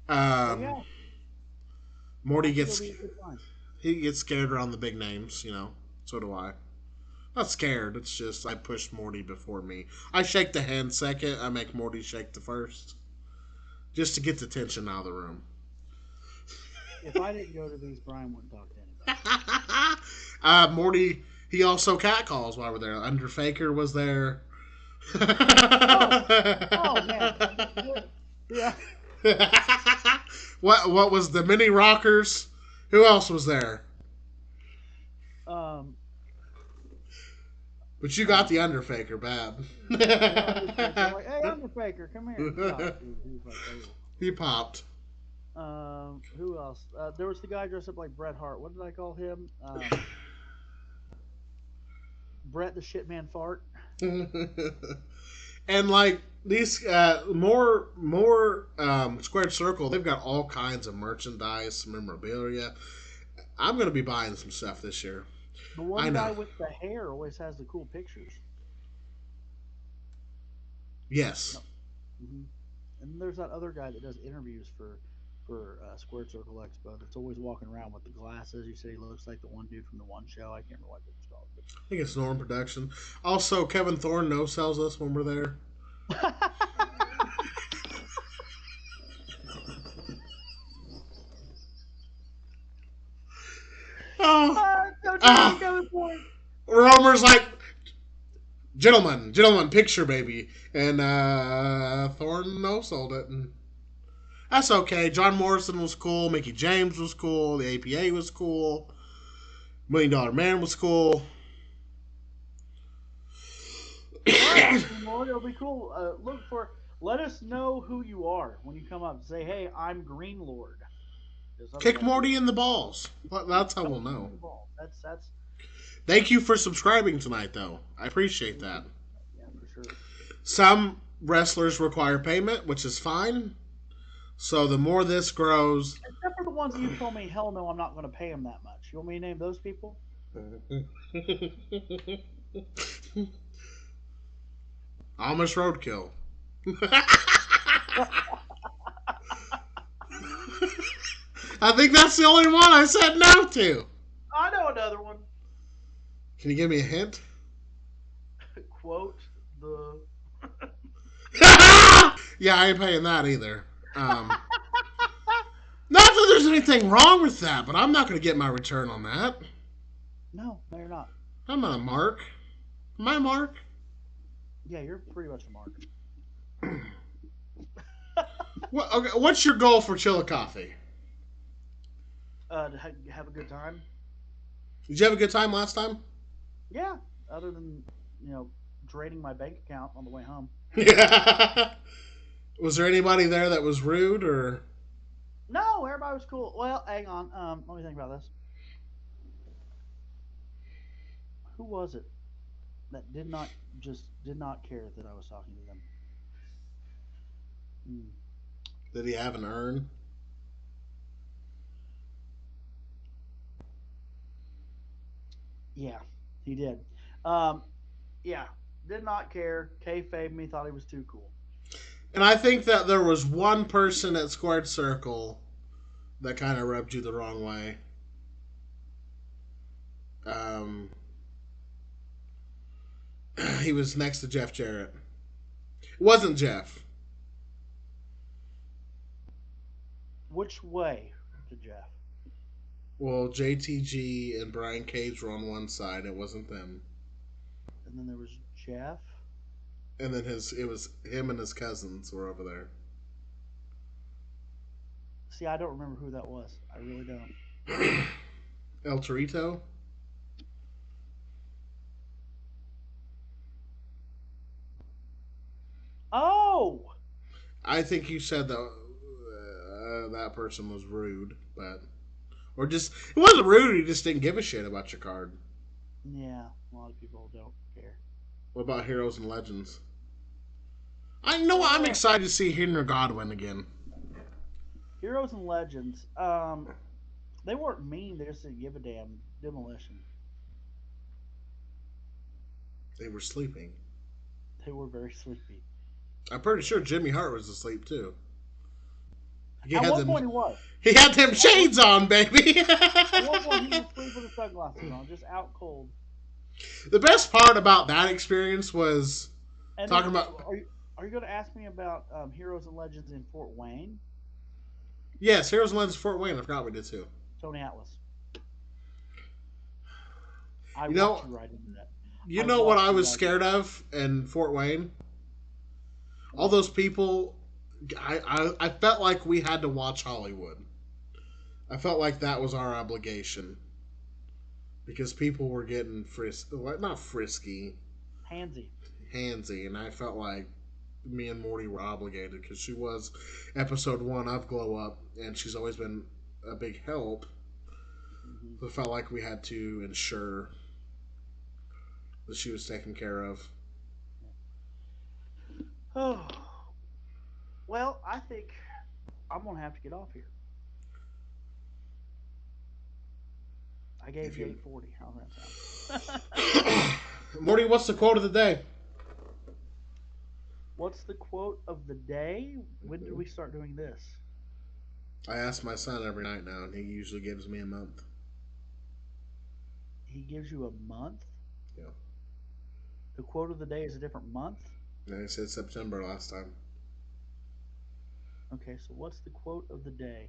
Yeah. Morty gets He gets scared around the big names, you know. So do I. Not scared. It's just I push Morty before me. I shake the hand second. I make Morty shake the first, just to get the tension out of the room. If I didn't go to these, Brian wouldn't talk to anybody. Morty. He also catcalls while we're there. Underfaker was there. Oh, oh man, yeah. What was the mini rockers? Who else was there? Um, But you got the Underfaker bad. the Undertaker, like, hey, Undertaker, come here. God, dude, he was like, oh. He popped. Who else? There was the guy dressed up like Bret Hart. What did I call him? Bret the Shitman Fart. And like these more Squared Circle, they've got all kinds of merchandise, memorabilia. I'm gonna be buying some stuff this year. The I one know. guy with the hair always has the cool pictures. Yes. No. hmm And there's that other guy that does interviews for Squared Circle Expo that's always walking around with the glasses. You said he looks like the one dude from the one show. I can't remember what it was called. I think it's Norm Production. Also, Kevin Thorne no sells us when we're there. Oh, Don't ah, Kevin Thorne. Romer's like, gentlemen, picture baby, and Thorne no sold it, and that's okay. John Morrison was cool. Mickey James was cool. The APA was cool. $1 Million Man was cool. All right, Lord, it'll be cool. Let us know who you are when you come up. Say, hey, I'm Green Lord. Because Kick otherwise, Morty in the balls. That's how we'll know. that's Thank you for subscribing tonight, though. I appreciate that. yeah for sure. Some wrestlers require payment, which is fine. So the more this grows, Except for the ones that you told me, hell no, I'm not going to pay them that much. You want me to name those people? Amish Roadkill. I think that's the only one I said no to. I know another one. Can you give me a hint? Quote the. Yeah, I ain't paying that either. Not that there's anything wrong with that, but I'm not going to get my return on that. No, you're not. I'm not a mark. Am I a mark? Yeah, you're pretty much a mark. Okay, what's your goal for Chillicothe? To have a good time. Did you have a good time last time? Yeah, other than draining my bank account on the way home. Yeah. Was there anybody there that was rude or? No, everybody was cool. Well, hang on. Let me think about this. Who was it that did not care that I was talking to them? Hmm. Did he have an urn? Yeah, he did. Um, yeah, did not care. Kayfabe me, thought he was too cool. And I think that there was one person at Squared Circle that kind of rubbed you the wrong way. Um, he was next to Jeff Jarrett. It wasn't Jeff. Which way to Jeff? Well, JTG and Brian Cage were on one side. It wasn't them. And then there was Jeff. And then it was him and his cousins were over there. See, I don't remember who that was. I really don't. El Torito. Oh, I think you said that that person was rude, but or just it wasn't rude. He just didn't give a shit about your card. yeah. A lot of people don't care. What about Heroes and Legends? I know I'm Uh, excited to see Henry Godwin again. Heroes and Legends. They weren't mean. They just didn't give a damn. Demolition. They were sleeping. They were very sleepy. I'm pretty sure Jimmy Hart was asleep too. He At had one them. point he was. He had them At one, shades on, baby. at one point he was asleep with his sunglasses on, just out cold. The best part about that experience was And then, talking about. are you going to ask me about Heroes and Legends in Fort Wayne? Yes, Heroes and Legends Fort Wayne. I forgot we did too. Tony Atlas. I You walked know, you right into that. you I know what walked I you was right into scared of in Fort Wayne? All what? those people. I felt like we had to watch Hollywood. I felt like that was our obligation because people were getting not frisky, Handsy. handsy, and I felt like me and Morty were obligated because she was episode 1 of Glow Up, and she's always been a big help. Hmm. So it felt like we had to ensure that she was taken care of. Oh, well, I think I'm going to have to get off here. I gave If you you, 8:40. How's that sound? Morty, what's the quote of the day? What's the quote of the day? When did we start doing this? I ask my son every night now, and he usually gives me a month. He gives you a month. Yeah, The quote of the day is a different month. and I said September last time. Okay, so what's the quote of the day?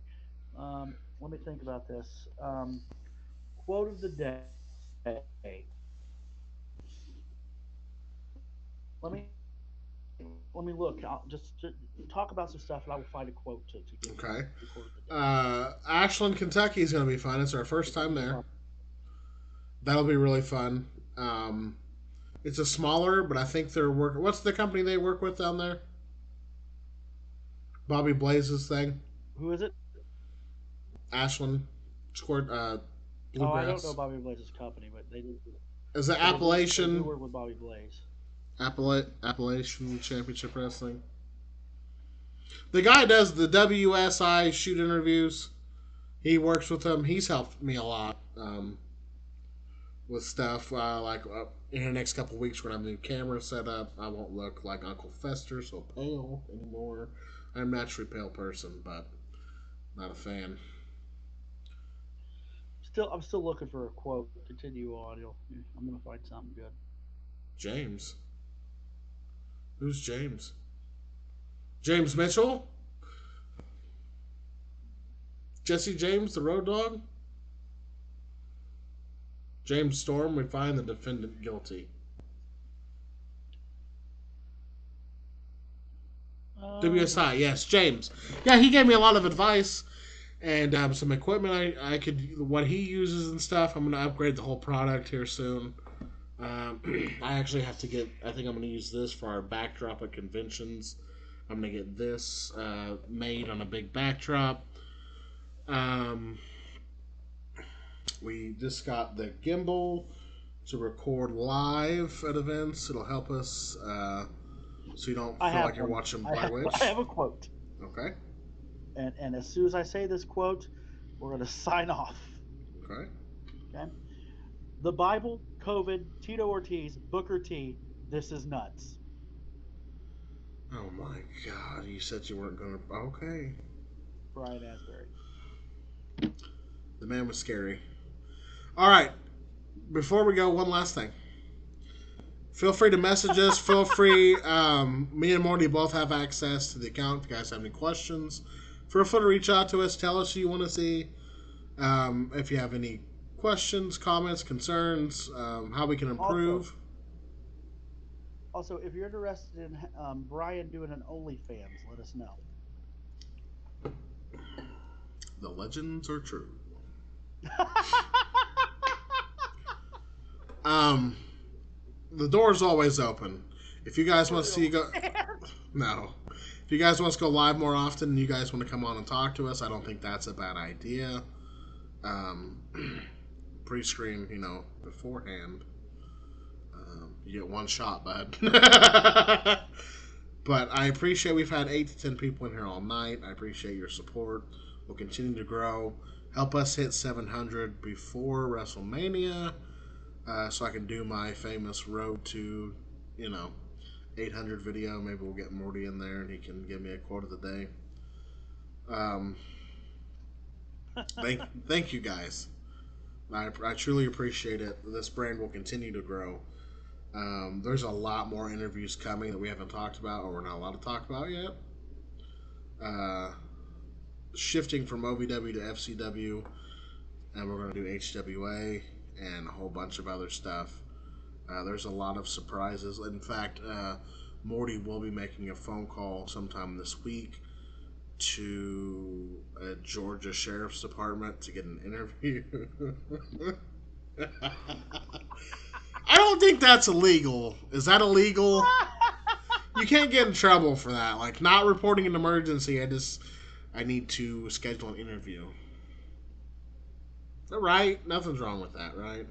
Let me think about this. Quote of the day. Let me let me look. I'll just talk about some stuff, and I will find a quote to give you Okay. the quote of the day. Ashland, Kentucky is going to be fun. It's our first It's going time to be there. fun. That'll be really fun. It's a smaller, but I think they're working. What's the company they work with down there? Bobby Blaze's thing. Who is it? Ashland scored Oh, I don't know Bluegrass. Bobby Blaze's company, but they did. Is the But they do Appalachian work with Bobby Blaze. Appalachian Championship Wrestling? The guy does the WSI shoot interviews. He works with them. He's helped me a lot with stuff. In the next couple of weeks, when I have a new camera set up, I won't look like Uncle Fester so pale anymore. I'm a naturally pale person, but not a fan. I'm still looking for a quote. Continue on. I'm gonna find something good. James. Who's James? James Mitchell? Jesse James, the road dog? James Storm, we find the defendant guilty. WSI, Let's see. yes, James. Yeah, he gave me a lot of advice and some equipment I could, what he uses and stuff. I'm going to upgrade the whole product here soon. I actually have to I think I'm going to use this for our backdrop at conventions. I'm going to get this made on a big backdrop. Um, we just got the gimbal to record live at events. It'll help us so you don't I feel have like you're one. watching I Blair have, Witch. I have a quote, Okay. and as soon as I say this quote, we're gonna sign off. Okay. Okay. The Bible, COVID, Tito Ortiz, Booker T. This is nuts. Oh my God! You said you weren't gonna. Okay. Brian Asbury. The man was scary. All right. Before we go, one last thing. Feel free to message us. Feel free. Me and Morty both have access to the account. If you guys have any questions, feel free to reach out to us. Tell us who you want to see. If you have any questions, comments, concerns, how we can Also, improve. also, if you're interested in Brian doing an OnlyFans, let us know. The legends are true. Um, the door's always open. If you guys want to see go, no. If you guys want us to go live more often, and you guys want to come on and talk to us, I don't think that's a bad idea. Um, pre-screen, beforehand. You get one shot, bud. But I appreciate we've had 8 to 10 people in here all night. I appreciate your support. We'll continue to grow. Help us hit 700 before WrestleMania, so I can do my famous road to, 800 video. Maybe we'll get Morty in there and he can give me a quote of the day. Um, thank you guys. I truly appreciate it. This brand will continue to grow. There's a lot more interviews coming that we haven't talked about or we're not allowed to talk about yet. Uh, Shifting from OVW to FCW, and we're going to do HWA and a whole bunch of other stuff. There's a lot of surprises. In fact, Morty will be making a phone call sometime this week to a Georgia Sheriff's Department to get an interview. I don't think that's illegal. Is that illegal? You can't get in trouble for that. Like not reporting an emergency. I need to schedule an interview. Right? Nothing's wrong with that, right?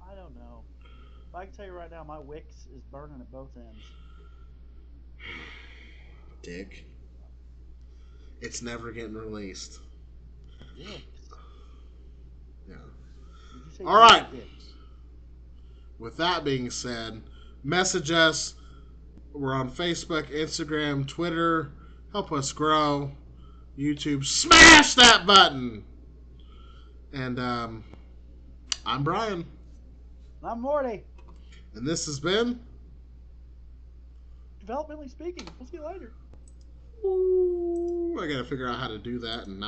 I don't know. But I can tell you right now, my Wix is burning at both ends. Dick. It's never getting released. Wix. Yeah. Did you say All right. Wix? With that being said, message us. We're on Facebook, Instagram, Twitter. Help us grow. YouTube. Smash that button. And I'm Brian. I'm Morty. And this has been Developmentally speaking. We'll see you later. Ooh, I gotta figure out how to do that and not